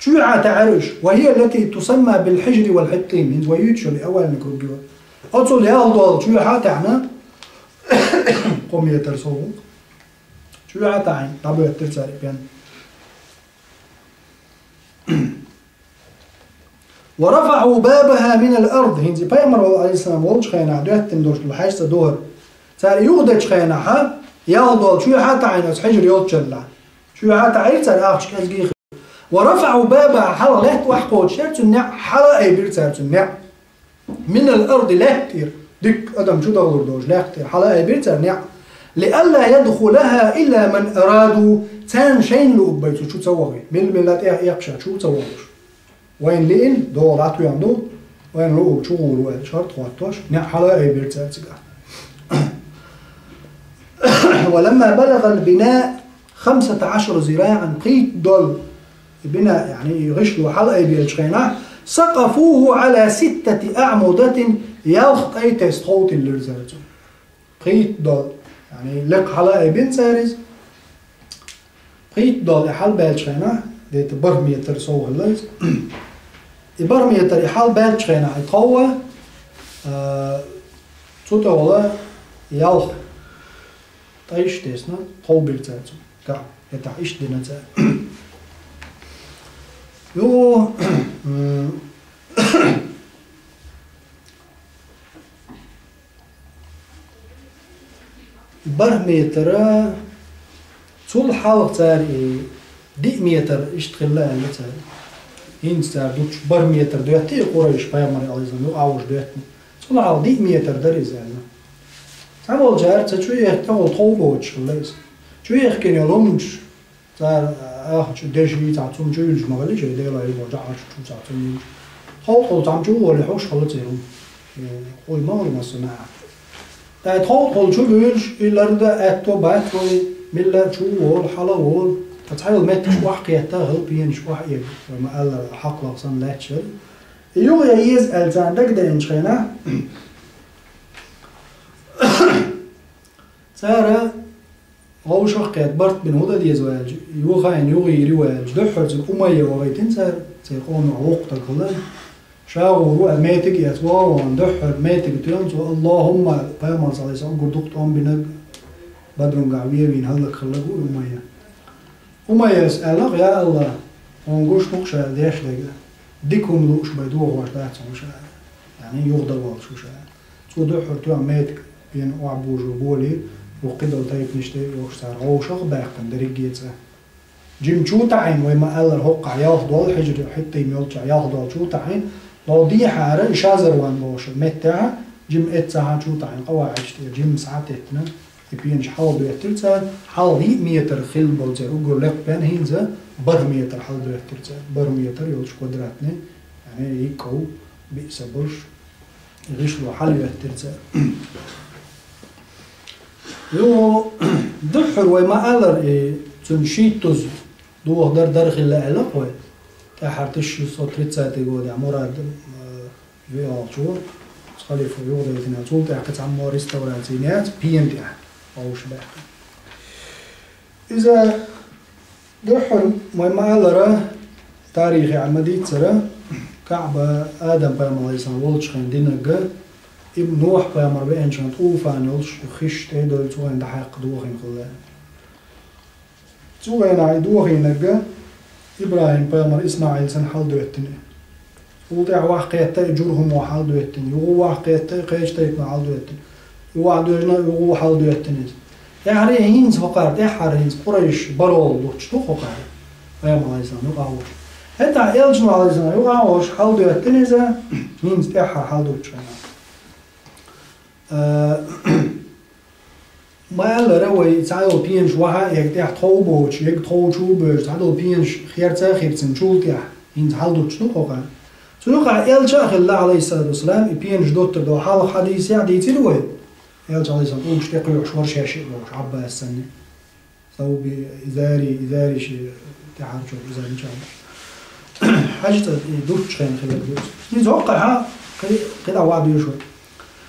شيعة عرش وهي التي تسمى بالحجر والحطيم ويوتشو لأول ميكروبيوت أتصل يخضل شيعة تعنى قوم يترسوه شيعة تعين طبعا يترسال بيان ورفعوا بابها من الأرض هنزي بايمر عليه السلام ولش خينا عدوات تندوش لحاجة دور صار يوغدش خينا ها يغضل شو حتى عينوس حجر يوتشلع شو حتى عيل صار آخش كازجيخ ورفعوا بابها حلا لهت وحقود شرط النع حلا أي بيرت النع من الأرض لهتير ديك أدم شو دغدر دوش لهتير حلا أي بيرت النع لئلا يدخلها إلا من أرادوا تان شين لأبيتو شو تسوغي من الملات يقشع شو تسوغي وين لين دو راتو يندو وين لو شغل وين شرط خواتوش نحلا أي بيرتاتيكا ولما بلغ البناء 15 ذراعا قيت دول البناء يعني يغشلوا حلقة بيلشخينا سقفوه على 6 أعمدة يلخط أي تسخوت اللي رزالته قيت دول يعني لق حلقة بين سارز قيت دول حل بيلشخينا ديت برمية ترسوه الليز برمية تري حل بيلشخينا يتقوى توتا ولا يلخ تعيش تسنا قوبل تاتو كا يتعيش دينا تاتو يو برميتر طول حالق تاري دي ميتر اشتغل لها تاري ينستار دوتش برميتر دوتي قريش بايمر على زمو اوش دوتي طول حال دي ميتر دريز يعني تعمل جار تشويه تقول طوبه وتشليس شويه كان يلومش صار شو ديجي تعطون جوج مغلي جاي ديلا يرجع شو تعطون خلط تعم جو ولا حوش خلط يوم قول ما هو مسمع تا خلط شو بيرج إلا ردا أتو باتوي ملا شو وول حلا وول تتحيل مت شو حكيته غلبين شو حقيقة وما قال حق لغصان لا تشل يو يعيز ألزان دك ده إنشينا سارة هو شقيت برت بن هذا اليزواج يوغين يوغي رواج دحرز أمية وغيتين سار سيقوم عوقت كله شاوروا ماتك يسوا وندحر ماتك تيانس اللهم قيام صلى الله عليه وسلم قدقت أم بنك بدرون قعوية بين هذا خلقوا أمية يسألك يا الله ونقولش نقشة ديش لقى ديكم لوش بيدوه واش داعت وش يعني يغدر واش وش سو دحر تيان ماتك بين وعبوج وبولي وقدر طيب نشتري وشتار عوشق باقن دريجيته جيم شو تعين وما قال الهقع ياخذ الحجر حتى يملطع ياخذ شو تعين لو دي حاره شازر وان بوش متى جيم اتساعه شو تعين قواعد جيم ساعتنا يبين حاول بيترتال حاول 100 متر خل بوزر وقول لك بين هينزا بر متر حاول بيترتال بر متر يوش كوادراتني يعني يكو بيسبوش يغشلو حلوة ترتاح يو دحر وما ألر تنشيتوز دوه در خلا علاقة تحرتش صوت ساعتي جود مراد في أشهر خليفة يوضع يتنا طول تحت عم ريستورانتينات بيم تحت أو شبه إذا دحر وما ألر تاريخ عمدي ترى كعبة آدم بيامر إنسان ولش خندينك ابن نوح بيامر بإنشان طوفان ولش خش تهدل توين دحق دوخين خلا توين عيدوخينك إبراهيم بيامر إسماعيل سن حال دوتني وضع واحد جورهم وحال دوتني وواحد قيش تيتنا حال دوتني وواحد يجنا حال دوتني يعني هينز فقط إحر هينز قريش برول دوتش تو فقط بيامر إنسان يقعوش حتى إلجن على إنسان يقعوش حال دوتني إذا هينز إحر حال دوتش ما يلا روي تعالوا بينش واحد يقطع طوبوش يقطعوا شوبش تعالوا بينش خير تاخير تنشول تاع هين تعالوا تشنوقا تنوقع إلجا الله عليه الصلاة والسلام بينش دوتر دو حال حديث يعني تلوي إلجا عليه الصلاة والسلام مشتاق يحشور شاشة وش عبا السنة سو بإذاري شيء تعرجوا إذا إن شاء الله حاجة دوتش خين خلال دوتش نتوقعها كده وعد يشوي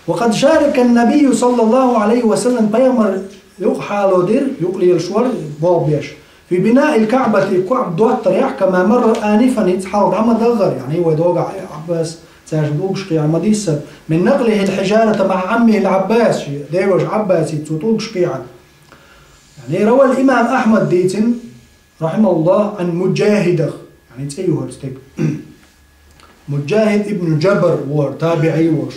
وقد شارك النبي صلى الله عليه وسلم بيامر يقحالو دير يقلي الشوار بوبيش في بناء الكعبة الكعب دوت ريح كما مر آنفا يتحاول عما دغر يعني هو دوقع عباس تاجد اوغشقي عمديسة من نقله الحجارة مع عمه العباس ديوش عباسي تطوغشقي يعني روى الإمام أحمد ديتن رحمه الله عن مجاهد يعني تأيوه تستيق مجاهد ابن جبر وتابعي وش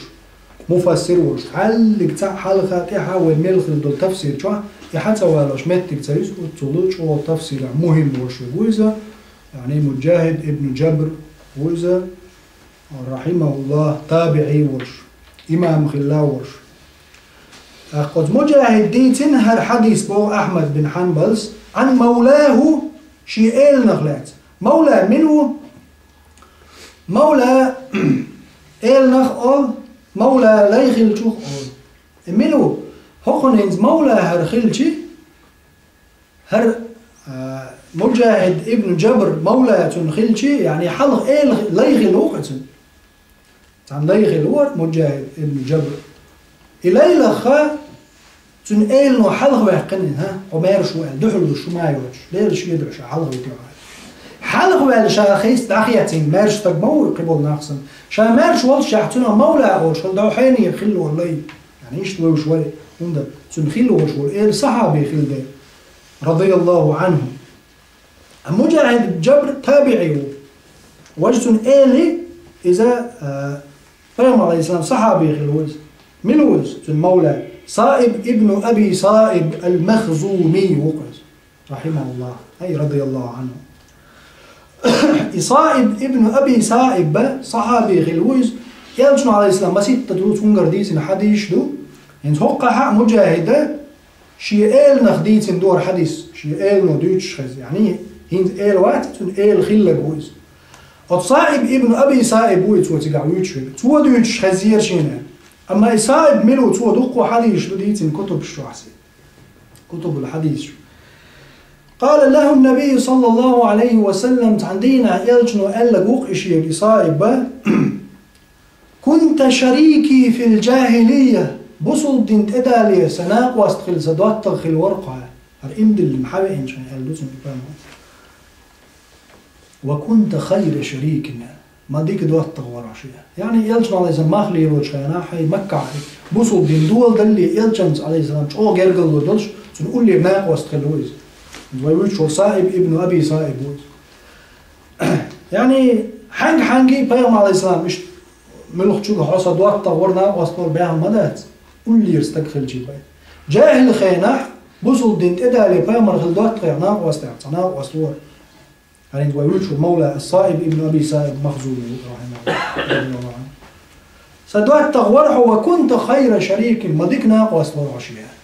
مفسر وش حلق تاع حلقة تاعها والملخ دول تفسير شو يحتى ولاش متك تايس وتطلعش هو تفسير مهم وش وإذا يعني مجاهد ابن جبر وإذا رحمه الله تابعي وش إمام خلا وش قد مجاهد ديتن هر حديث بو أحمد بن حنبل عن مولاه شيئل نغلات مولى منه مولى إل نغل مولى لا يخلشوه منو هخنينز مولى هر خلشي هر مجاهد ابن جبر مولى خلشي يعني حلق لا يخلوه عن لا يخلوه مجاهد ابن جبر إلى لخا تن إل نو حلق بحقن ها عمر شو دحل شو ما يوش ليش يدرش حلق وتوعد حلق والشاخيس داخيتين مارش تقبل قبل ناقصن شا مارش والش يحتنا مولى أو شل دو حين يخلو والله يعني إيش لو شوي عنده تنخلو شوي إيه صحابي خل ده رضي الله عنه مجاهد جبر تابعي وجدتن إلي إذا فهم عليه السلام صحابي خلوز ملوز تن مولى صائب ابن أبي صائب المخزومي وقز رحمه الله أي رضي الله عنه صائب ابن أبي صائب صحابي خلوز يلجن عليه السلام بس تدرس هنجر ديسن حديث دو إن توقع حق مجاهدة شيئل نخديت دور حديث شيئل ندوش خز يعني هند إل وقت تون إل خلة جوز صائب ابن أبي صائب ويت وتقع ويتشل تو دوش خزير شينا أما صائب ملو تو دقوا حديث ديتن كتب الشعسي كتب الحديث قال له النبي صلى الله عليه وسلم عندنا يلجن وقال لقوق إشي صائب كنت شريكي في الجاهلية بصل دين تدالي سناق واستخل صدوات تغخل ورقة هرئمد اللي محاوي إنشان يقلوزن وكنت خير شريكنا ما ديك دوات تغورا شيء يعني يلجن عليه السلام ما خلي يروج خيانا حي مكة بصل دين دول دلي يلجن عليه السلام شو غير قلو دلش سنقول لي ناق واستخلوز ويوجه صائب ابن أبي صائب يعني حنجي بيغم عليه السلام مش ملوخ تشوك حوصة دوات تغورنا واستغل بيها المدات قول لي يستقخل جيبين جاهل خيناح بوصل دين تدالي بيغم رخل دوات تغيرنا واستغلنا واستغل يعني ويوجه المولى الصائب ابن أبي صائب مخزومي رحمه الله سدوات تغوره وكنت خير شريك مديكنا واستغل عشيها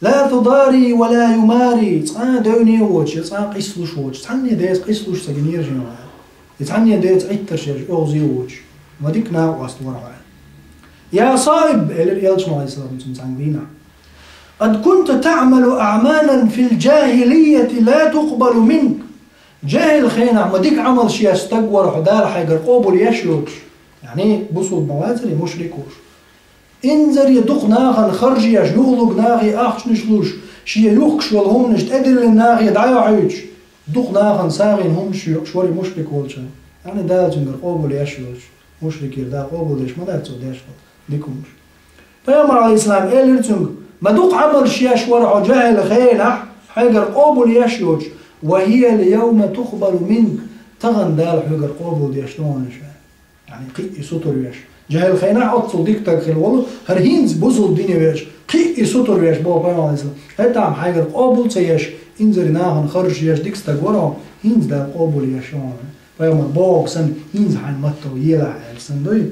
لا تضاري ولا يماري تسعى دوني ووش تسعى قيسلوش ووش تعني ديت قيسلوش تجنير جنوها تعني ديت عيتر شير أغزي ووش وديك ناقص ورعه يا صائب يلش عليه الصلاة والسلام قد كنت تعمل أعمالا في الجاهلية لا تقبل منك جاهل خينا وديك عمل شيء استقور حدار حيقر قوبل يشلوش يعني بصود موازل مشركوش انزر يدق ناغن خرجي يغلق ناغي اخش نشلوش شي يوخش والهم نشت ادل الناغي دعيو عيوش دق ناغن ساغين هم شوري مشرك ولشان يعني دال جنگر قوبل يشلوش مشرك يردال قوبل يش ما دارتو داشلو ديكمش فيامر عليه السلام لرتنج ما دوق عمل شياش ورع جاهل خينا حيقر قوبل يشلوش وهي اليوم تقبل منك تغن دال حيقر قوبل يشلون يعني قي سطر ويش جاهل خينا أتصل ديك تدخل والله هرهينز بوزل الدنيا ويش قي سطر ويش بابا بيان عليه السلام هتا عم حيقر قوبل سيش انزر ناهن خرج يش ديك استقورا هينز دال قوبل يشلون فيامر بوك سن هينز حين متو يلع السندوي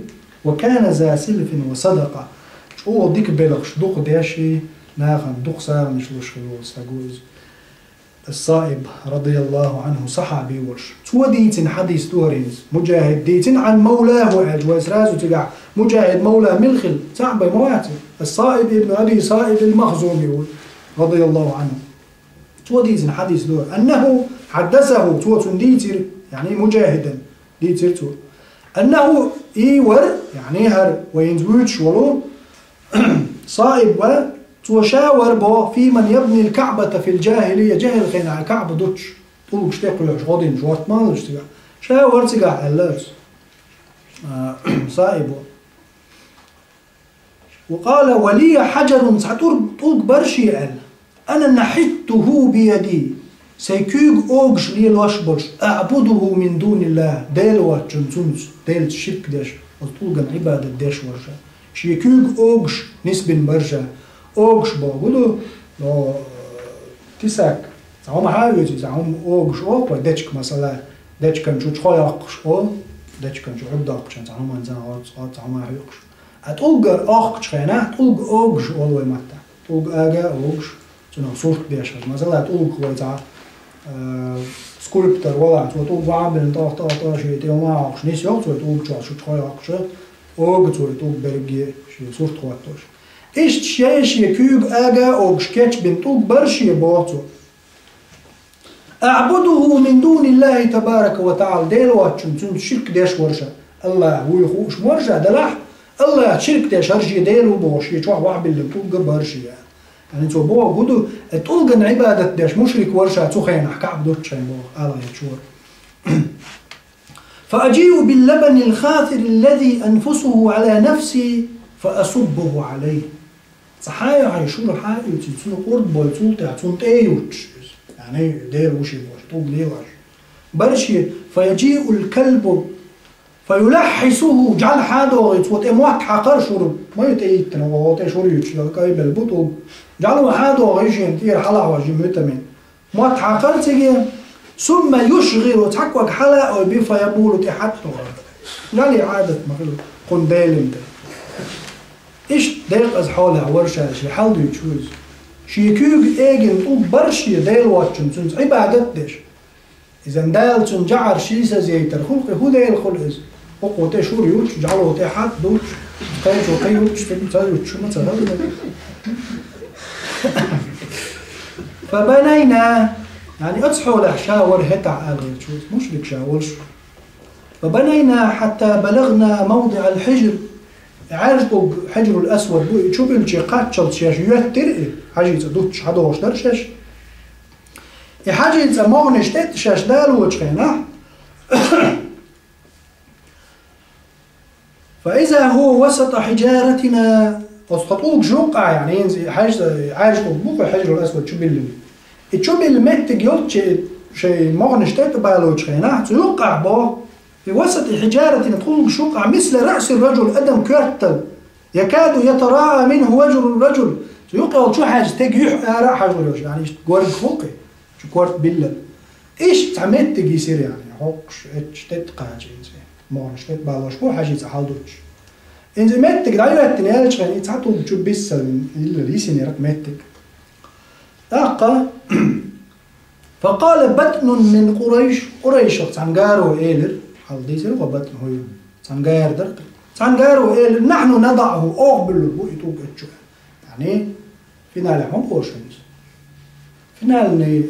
وكان ذا سلف وصدقة شو ديك بلغش دوق داشي ناخن دوق سار نشلوش خلول استقوز الصائب رضي الله عنه صحابي ورش شو ديتن حديث دورينز مجاهد ديتن عن مولاه أجواز رازو تقع مجاهد مولاه ملخل صعب مواتي الصائب ابن أبي صائب المخزومي رضي الله عنه شو ديتن حديث دور أنه حدثه شو ديتر يعني مجاهدا ديتر تو أنه إيور يعني هر وينزويتش ولو صائب وشاور بو في من يبني الكعبة في الجاهلية جاهل خين على الكعبة دوتش طول بشتاقلوش غادين جوات مالوش تقع شاور تقع اللرس صائب وقال ولي حجر طوق برشي قال أنا نحته بيدي سيكوغ أوغش لي الوشبرش أعبده من دون الله ديل واتشنسونس ديل الشرك داش وطوغن عبادة داش ورشا شيكوغ أوغش نسبن برشا أوغش بقولوا لو تساك زعوم حاجة زعوم أوغش أو ودتشك مثلا دتش كان شو تخاي أقش أو دتش كان شو عبد أقش زعوم إنسان عاد زعوم حيقش أتوجر أقش خينا أتوج أوغش أول متى أتوج أجا أوغش شنو صورت داش مثلا أتوج هو زع سكولبتر ولا أتوج عامل طاق شيء تيوم أقش نيس يوم أتوج شو تخاي أقش أوغ أتوج برجع شيء صورت خواتوش إيش شيء يكوب أجا أو شكتش بنتوب برشي بواتو أعبده من دون الله تبارك وتعالى ديل واتشن شرك داش ورشة الله هو يخوش ورشة دلح الله شرك داش هرشي ديل وبوش يشوع واحد اللي بتوب برشي يعني تو بوا جودو تلقن عبادة داش مشرك ورشة تخين حكعب دوتشين بوا الله يشور فأجيء باللبن الخاثر الذي أنفسه على نفسي فأصبه عليه صحايا عايشون حاجة تسون قرب بولتون تعطون تأيوش يعني دير وشي بوش طوب ليواش برشي فيجيء الكلب فيلحسه جعل حاده ويتوت اموات حقر شرب ما يتأيتنا وهو تشوريوش لكايب البطل جعلوا حاده ويجي ينتير حلع وجي متمن موات حقر تجي ثم يشغل تحكوك حلق ويبي فيبول تحته جعل عادة مخلو قنديل انت إيش ديل أزحالها ورشة شي حالدو يتشوز شي كيوغ إيجن طوب برشي ديل واتشن سنس عبادت ديش إذا ديل تنجعر شيسا زيتر خلقي هو ديل خلقز وقوتي شور يوتش جعلو وطي حد دوتش قيش وطي يوتش تبتال يوتش مثلا فبنينا يعني أتصحوا شاور هتع ألغي تشوز مش لك شاورش فبنينا حتى بلغنا موضع الحجر عارض حجر الأسود بو يشوف الشقات شلشاش يهتر حاجة دوتش حدوش درشش حاجة مغنش تتشاش دال وجهنا فإذا هو وسط حجارتنا وسطوق جوقع يعني ينزل حاجة عاجز بوق الحجر الأسود تشوف المتج يلتش شيء مغنش تتبال وجهنا يوقع بو في وسط حجارة تطلق شوقع مثل رأس الرجل أدم كرتل يكاد يتراءى منه وجه الرجل يوقع شو حاجة تجي يحقى حاجة يعني قارد فوقي شو قارد بالله إيش تعمد تجي يصير يعني حقش إيش تتقاعد إنسان ما نش تتبالش مو حاجة تحلدوش إنسان متك دايرة التنيالش يعني تعطوا بتشوف بس اللي يسني متك أقا فقال بطن من قريش عنقارو إيلر حال ديزل وبطن هو تنغير درك تنغير نحن نضعه أقبل بو يتوق أتشو يعني فينال هم بوشنز فينال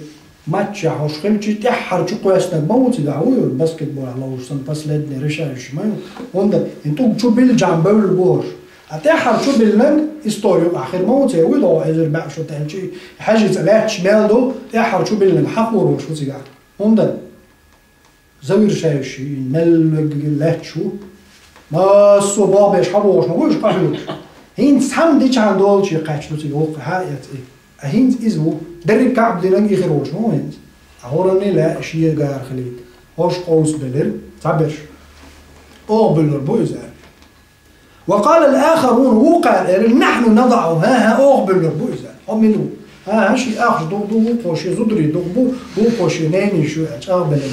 ماتش هوش خلتي تحر شو قوسنا موت دعوي الباسكت بول على وش بس لدني رشاش ما وند انتو شو بالجام بول بوش اتحر شو باللن استوريو اخر موت ويدو ازر بقى شو تنشي حاجه تلاتش مالدو تحر شو باللن حقور وشو تيغا وند زوير شايشي مل لاتشو ما سو بابش حبوش ما وش قالوا هين سام دي كان دولشي قاچلو تيغو هايت هين ازو دري كعب دي لنجي خيروش مو هين أهورني لا شيء غير خليد هوش قوس بلر تعبش أو بلر بوزار وقال الآخرون وقال نحن نضع ها أو بلر بوزار أمنو ها شيء آخر دو بوشي زدري دو بوشي نيني شو بلر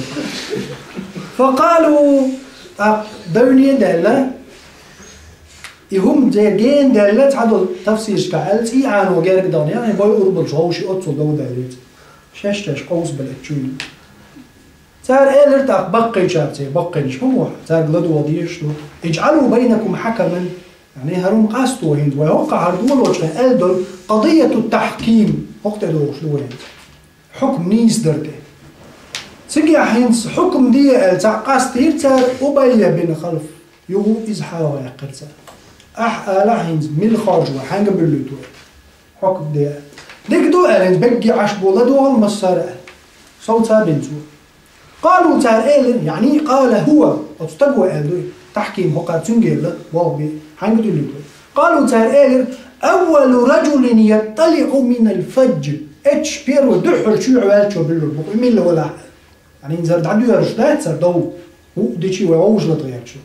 فقالوا دوني دالة يهم جين دالة تعدل تفسير شكالت عانو غير قدان يعني باي أورب الجوشي أتصل دو دالت شاش قوس بلتشوني تار إيلر بقي شابتي بقي مش هو تار لدو وديش له اجعلوا بينكم حكما يعني هروم قاستو هند ويوقع هردول وجه ألدل قضية التحكيم وقت دوش لوين حكم نيس درده سجي حينس حكم دي قاستير تار أبيا بين خلف يهو إزحاوا يقرسا ألا حينس من خارج وحنج باللوتو حكم دي ديك دو ألين بقي عشبولا دو المسارة صوتها بنتو قالوا تار يعني قال هو أتستقوى ألدو تحكيم هقا تنجيل وابي حنج دلوتو قالوا تار أول رجل يطلع من الفج اتش بيرو دحر شو عوالشو باللو بقول مين اللي ولا يعني نزرد عدو يرشلات سر دو هو ديشي وعوش لطغيرشو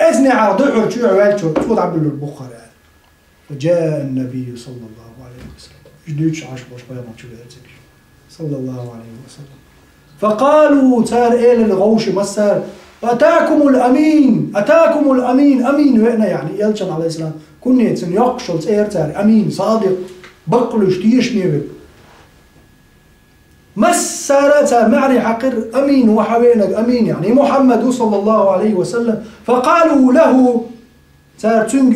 أزني على دحر شو عوالشو تفوت عبلو البخار فجاء النبي صلى الله عليه وسلم جديش عشبوش بيضا شو بيضا صلى الله عليه وسلم فقالوا تار الغوش مسار أتاكم الأمين أتاكم الأمين أمين وإنا يعني يلشن عليه السلام كنت يقشل تار أمين صادق بقلش تيشني مسار تار معري حقر أمين وحوينك أمين يعني محمد صلى الله عليه وسلم فقالوا له تار تنج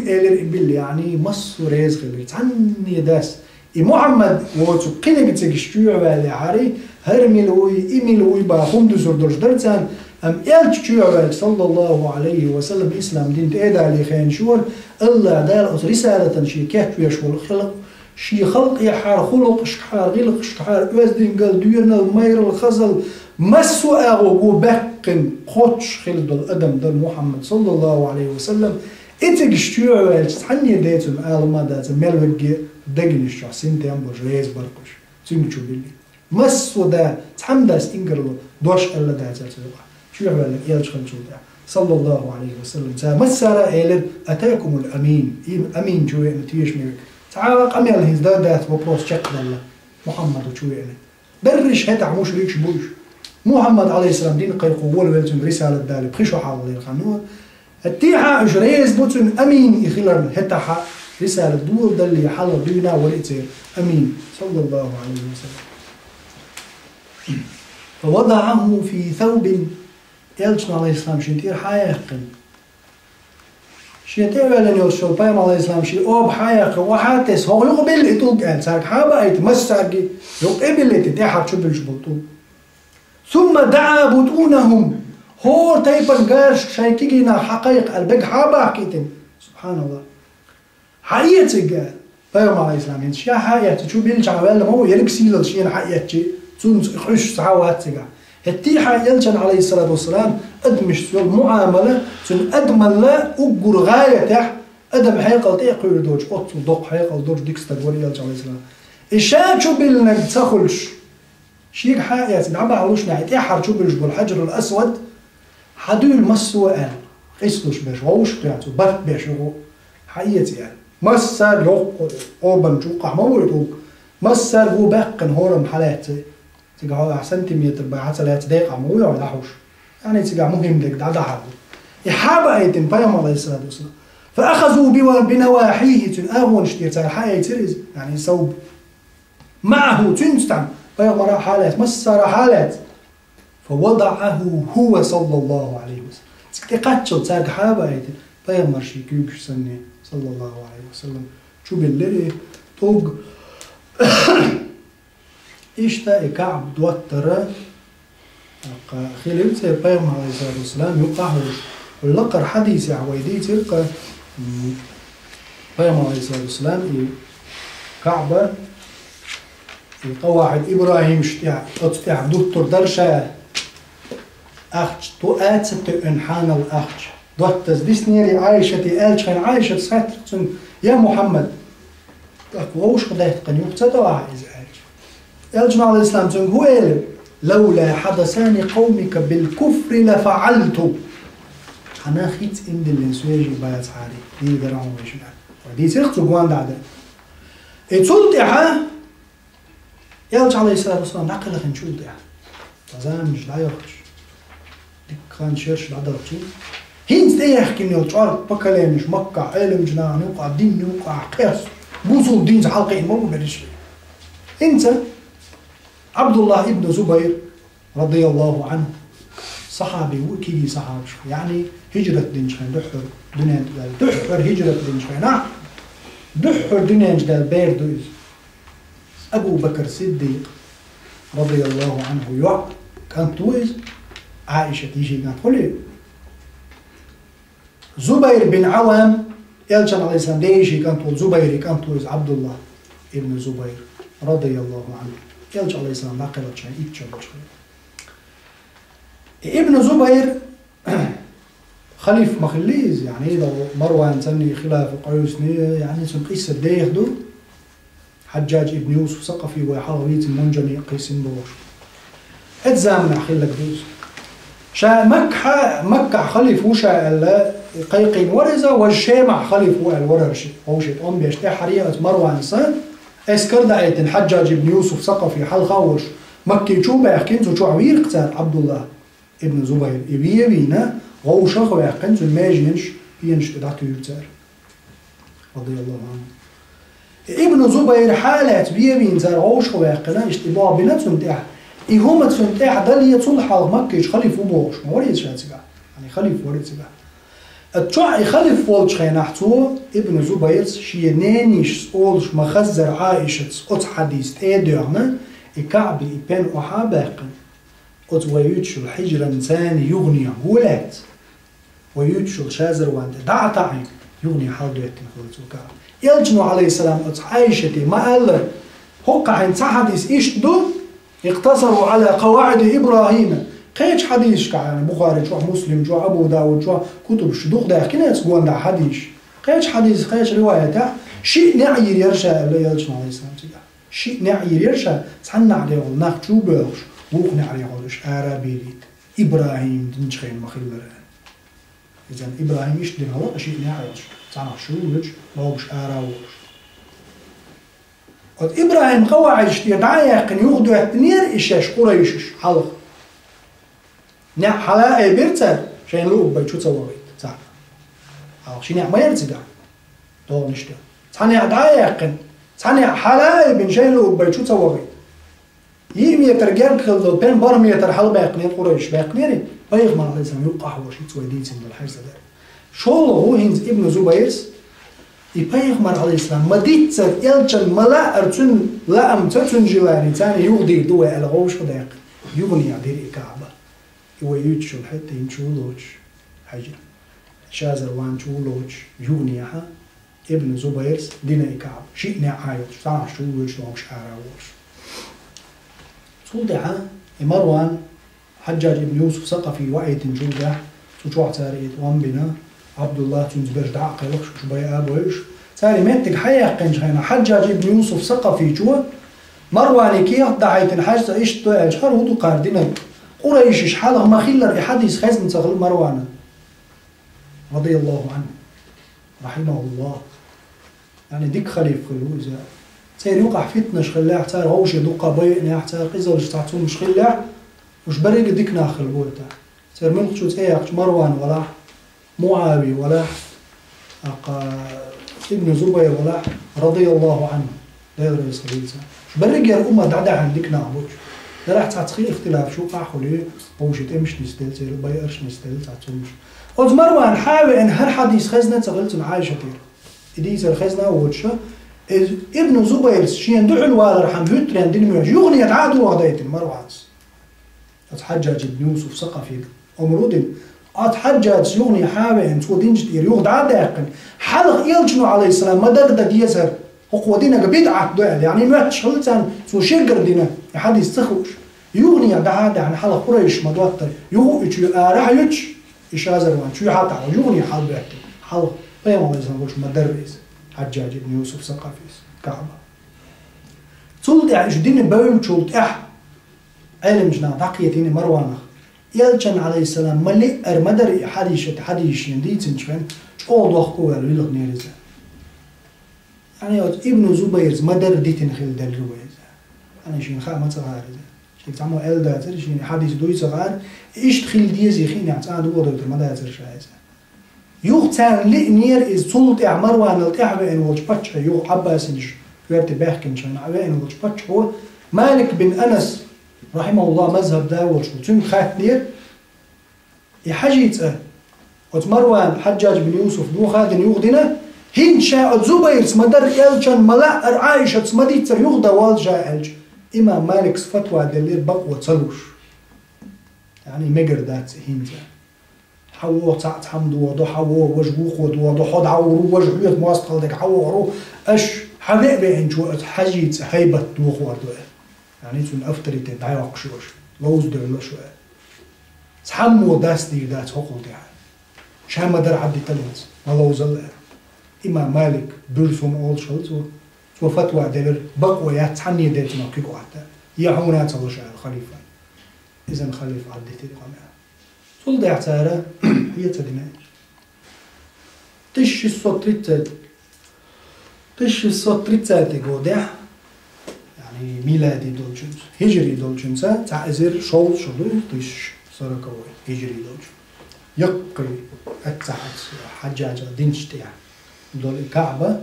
بالله يعني مصر رزق تعني داس محمد وتو قينك تكشتوع بالي عاري هرملوي إيميلوي باهم دوزور درش درتان أم يلتشوع صلى الله عليه وسلم إسلام دين تأدى عليه خين شور الله دال رسالة شي كهت ويشول خلق شي خلق يحار خلق شحار غلق شحار وزدين قال ديرنا المير الخزل مسو أغو بقن قوتش خلد الأدم در محمد صلى الله عليه وسلم إتكشتوع تعني ديتم آلما داتم ملوكي دقنش سنتي أمبر ريز برقش تنجو باللي مسو دا تحمداس إنجرلو دوش ألا دا تتلقى شو يعمل يلج خلشو دا صلى الله عليه وسلم مسارا إيلر أتاكم الأمين أمين شو يعني تيش ميرك تعالق أمي الهيز دا دات وبروس شق دالله محمد شو يعني درش هتا عموش ريكش بوش محمد عليه السلام دين قيقو ولولتم رسالة دالي بخيشو حاول الخانوة التيحة إجريز بوتن أمين يخلر هتا رسالة دول دالي حالا دينا وليتير أمين صلى الله عليه وسلم فوضعه في ثوب يلجن عليه السلام شنتير حياقن شنتير ولن يوشو بايم عليه السلام شي أوب حياقن وحاتس هو يقبل إتوك أن سارك حابا يتمساقي يقبل إتتاحر شبل شبلتو ثم دعا بطونهم هو تايبن قارش شايكينا حقائق البق حابا حكيتن سبحان الله حقيقة قال بايم عليه السلام يعني شيا حقيقة شو بيلجع ولا ما هو يركسيل الشيء حقيقة تون خش ساعات تجا التيحة يلجن عليه الصلاة والسلام أدمش سوى المعاملة تون أدمن لا أجر غاية تح أدم حيقل تيقول دوج أط ودق حيقل دوج ديكس تقول يلجن عليه السلام إيشان شو بالنك تخلش شيء حقيقة نعم علوش نعيت إحر شو بالج بالحجر الأسود حدول مسوا قال قيسلوش باش ووش قيعتو بات باش هو حقيقة يعني مسار لوق أو بنجوق حمولتوك مسار هو باقن هورم حالاتي تقعد سنتيمتر بعد 3 دقائق عموية ولا حوش يعني تقع مهم لك ده حاجة يحابة أيتين بيام عليه الصلاة والسلام فأخذوا بنواحيه تنأهون اشتير تاع حياة تريز يعني ثوب معه تنستعم بيام حالات مسر حالات فوضعه هو صلى الله عليه وسلم تقتل تاك حابة بيغمر شي كيوكش سنة صلى الله عليه وسلم شو بالليل توق إشتا كعب دوتر خلال سير بيغمر عليه الصلاة والسلام يقعه واللقر حديث عويدي تلقى بيغمر عليه الصلاة والسلام كعبة قواعد إبراهيم شتاع دكتور درشا أخش تو آتست إنحان الأخش دوتز ديسنيري عايشة آلشين عايشة ساترتن يا محمد ووش قديت قن يقتدى عايز آلش على الإسلام تنق هو إلم لولا حدثان قومك بالكفر لفعلت أنا خيت إند الإنسواجي بايت حالي دي درعون ويشنا ودي سيختو قوان دعدا اتسلطعها يالج عليه الصلاة والسلام نقل لك نشوف ده تزامج لا يخش ديك كان شيرش بعد رجيم هين استيح كني وتشار بكلامش مكة علم جنا نوقع دين نوقع قياس بوصل دين حلقين ما بدريش انت عبد الله ابن زبير رضي الله عنه صحابي وكيدي صحابي يعني هجرة دين شخين دحر دنيا دحر هجرة دين شخين نعم دحر دنيا جدال بيردوز أبو بكر الصديق رضي الله عنه كان تويز عائشة تيجي كانت تقول زبير بن عوام يلجن عليه السلام ديجي كان تقول زبير كان تويز عبد الله ابن زبير رضي الله عنه يلجن عليه السلام نقلت شيء يتشبه ابن زبير خليف مخليز يعني إذا مروان سني خلاف قيوسني يعني سن قصة ديخدو حجاج ابن يوسف ثقفي وحاويت المنجمي قيسين بوش اتزامن خلك دوز شا مكة خليف وشا الا قيقين ورزة والشامع خليف والوررشي وشت ام بيشتي حريقة مروان سن اسكر دعيت حجاج ابن يوسف ثقفي حل خوش مكي شو بيحكين شو عوير قتال عبد الله ابن زبير يبينا غوشة ويحكين شو ماجينش ينش تدعتو يبتار رضي الله عنه ابن زبير حالات بيبين زار غوش ويحكنا اشتباه بنا تنتاح إهما تنتاح ده اللي يتصلح على مكة خليف وبوش ما وريد شاد سبع يعني خليف وريد سبع التشع خليف والش خينحتو ابن زبير شي نانيش أولش مخزر عائشة أت حديث تادرنا الكعبي إبن أحاباقن أت ويوتشو الحجر إنسان يغني ولات ويوتشو الشازر وانت دعتعي يغني حال دويتن خلصو الكعب يلجنو عليه السلام أت عائشة ما قال هقع عن حديث إيش دو اقتصروا على قواعد إبراهيم قيش حديث كعان بخاري شو مسلم شو أبو داود شو كتب الشدوق ده كنا تقول ده حديث قيش حديث قيش روايته شيء نعير يرشا اللي يلجنو عليه السلام تجاه شيء نعير يرشا تحنا عليه ناخد شو بيرش وقنا عليه قولش عربي إبراهيم دنشخين مخلران إذا إبراهيم يشتري هلا شيء نعيرش تعرف شو وش بوش عراوش قد إبراهيم قواعد يدعي كن يغدو التنير إيشاش قريشش حلق نع حلاقة بيرتر شين لو بيشو تصوريت صح أو شين ما يرتجع دور نشتى ثاني دعي كن ثاني حلاقة بين شين لو بيشو تصوريت يمي ترجع خلدو بين برمية ترحل باقنير قريش باقنيري بيغ ما عليه سام يوقع هو شيء تودين سند الحرس ده شو هو هنز ابن زبيرس يبيغمر عليه السلام مديت يلجن ملا أرتن لا أم ترتن جواني تاني يغدي دوا الغوش وداق يغني عدير الكعبة يويتشو حتى ينشولوش حجر شازر وان شولوش يغنيها ابن زبيرس دينا الكعبة شئنا عايش تعرف شولوش ومش عاراوش صودعا مروان حجاج ابن يوسف ثقفي وعيت جودة سوچوع تاريت وانبنا عبد الله تنزبر دعق لك شو بي ابوش تاري متك حيا قنج هنا حجاج ابن يوسف ثقفي جوا مروان كي دعيت الحاج ايش تو اجهر ودو قاردنا قريش شحال ما خيل حديث خزن تغل مروان رضي الله عنه رحمه الله يعني ديك خليف خلوزه تاري وقع فتنه شخلاح تاري غوش دوقه بينا تاري قزل تاعتو مش خلاح وش بريق ديك ناخل بولتا تاري من شو تاعك مروان ولا معاوية ولا ابن زبير ولا رضي الله عنه لا يدري صديقه برجع الأمة دعدا عندك نعبوش راح تعطي اختلاف شو قاحولي وجد امش نستل زي البيرش نستل تعطوش قد مروان حاول ان هر حديث خزنه تغلت عايشه تير اديس الخزنه ووتشا ابن زبير شين دحل ولا رحم هترين دين ميوج يغني عادوا وغدايت مروان اتحجج ابن يوسف ثقفي امرودين اتحجج يغني حاول ان تو دينج تير يغد عادقن حلق يلجنو عليه السلام ما دغد يزر هو دينا بدعه دعاء يعني ما تشغلتان سو شجر دينا حديث تخوش يغني عاد عن حلق قريش ما دوت يغوش راح يج إشازر وان شو حاط على يغني حال بيحكي حال قيام الله يسمى مدرس حجاج بن يوسف ثقافيس كعبة تولد يعني جدين بول تولد علم جنا دقيتين مروانة يلجن عليه السلام ملي مدر حديش ينديتن شفن شقول دوخكو قالوا يلغ نيرزا يعني ابن زبير مدر ديتن خل دل رويزا أنا شين خا ما صغار شيك تعمل ألداتر شين حديث دوي صغار إيش تخيل ديزي خين يعتقد وضع المداتر شايزا يوغتان لئنير إز تولد مروان التحوى إن وجبتش يوغ عباس إنش يرتي بحكن شان عبا إن وجبتش هو مالك بن أنس رحمه الله مذهب دا وشو خاتنير يحجيت مروان حجاج بن يوسف دو خادن يغدنا هين شاء زبير مدر إلجان ملا عائشة مديتر يغدا والجا إلج إمام مالك فتوى دليل بقوة صلوش يعني مجر دات هينزا حوو تعت حمد ودو حوو وجهوخ ودو حد عورو وجهويت مواصل دك حوو أش حبيب إنجو حجيت هيبة دوخ وردو يعني تون أفتري تدعي وقشوش لوز دولو شو تحمو داس دي دات حقوق دي شام مدر عبدي تلمز ملوز الله إمام مالك برسوم أول شلت وفتوى دليل بقوة يتعني ديتنا كيكو حتى يحونا تلوش الخليفة إذن خليفة عبدي تلقى تول دي اعتارة هي تدماج تشي الصوت تريتاتي قودح يعني ميلادي دول جنس هجري دول جنسا تعزير شول شلو تش سرقوي هجري دول يقي اتساعد حجاجة دينشتيع دول الكعبة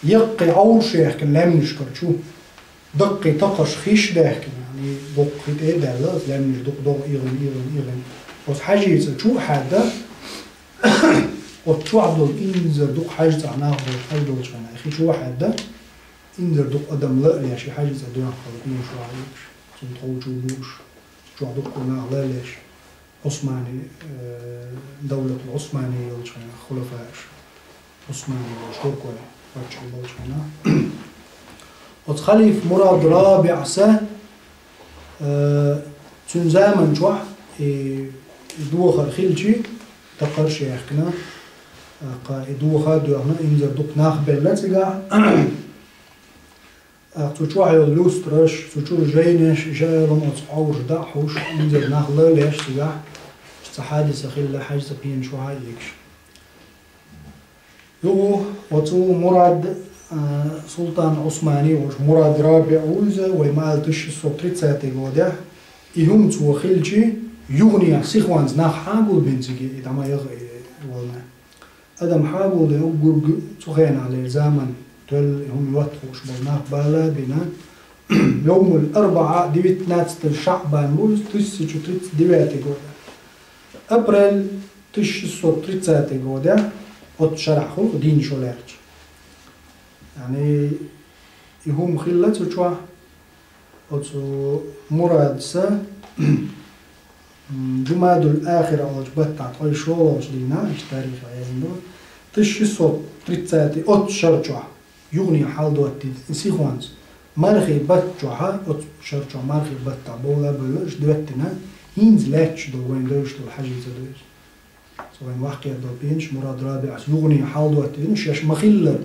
يقي عور شيخ كان لم نشكر شو دقي تقش خيش داخل يعني دقي ايه ده لا لم دق إيغن وتحاجيز شو حدا وتشو عبدو إنزر دق حاجز عناه حاجز دول شانا أخي شو حدا إنزر دق أدم لا ليش حاجز أدوان خلقين شو عليك سنطول شو دوش شو عدق قلنا لا ليش عثماني دولة العثمانية دول شانا خلفاش عثماني وشتوكوي فاتش دول شانا وتخليف مراد رابع سه تنزامن شوح دوخر خيلشي تقرش يحكنا دوخر دوخنا إنزر دوك ناخ بلتيغا تشوح يلوسترش تشوح جينش جايلم أتصعور داحوش إنزر ناخ ليش تيغا تحادث خيل حاجز بين شوها يكش يو وتو مراد سلطان عثماني وش مراد رابع وزا ومال تش الصوتريت ساتي غوده يهم تو خيلشي يغني سيخوانز ناخ حاقول بنتيجي إذا ما يغي والنا أدم حاقول يقول تخين على الزمن تل هم يوتخوش بالناخ بالا بنا يوم الأربعاء ديوت ناتستل شعبان موز تسيشو تريت ديواتي غودا أبريل تشيسو تريتساتي غودا وتشرحو دين شولارج يعني يهم خلت وشوا وتو مراد سا جماد الآخرة وجبت تعطي شو دينا إيش تاريخ عينه تشيسو تريتساتي شرجوا يغني حال دوتي سيخوانز مارخي بتجوها شرجوا مارخي بتعبولا بلش دوتنا هينز لاتش دو وين دوش دو الحاجة زدوش سوين واحد دو بينش مراد رابع يغني حال دوتي إنش يش مخيل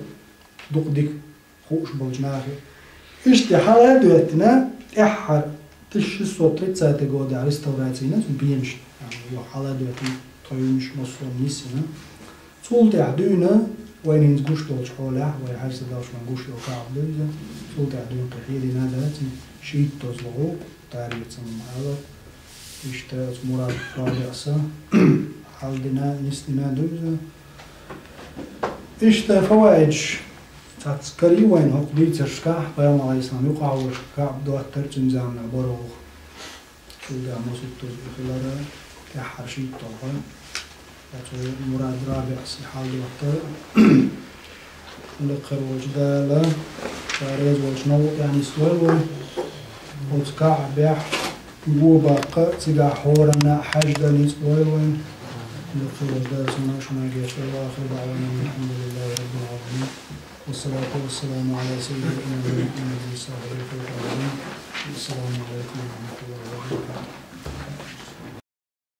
دوق ديك خوش بالجناخي إيش تحال دوتنا إحر تشيسو تريتساتي قود على ريستوراتينا بينش يعني يو حال دوتي طيونش مصر نيسينا تولت عدونا وين ينزقوش دولش حوله وين حاجة دولش منقوش لو كعب دوزا تولت عدونا قحيلنا داتي شيت توزلغو تاريخ سمم هذا إشتاز مراد رابعسا حالدنا نسدنا دوزا إشتا فوائج تاتسكري وين هق ديتر شكاح بيوم على الإسلام يقع وشكاح دوات ترجم زامنا بروغ شو ده مصوت خلارة كحرشي طبعا أتو مراد رابع سحال وقت لقر وجدالة فارز وجنو يعني سوالو وتكع بيح وباق تجا حورنا حاجة نسوالو لقر وجدالة سنة شنا جيش وآخر دعوانا الحمد لله رب العالمين والصلاة والسلام على سيدنا محمد صلى الله عليه وسلم. السلام عليكم ورحمة الله وبركاته.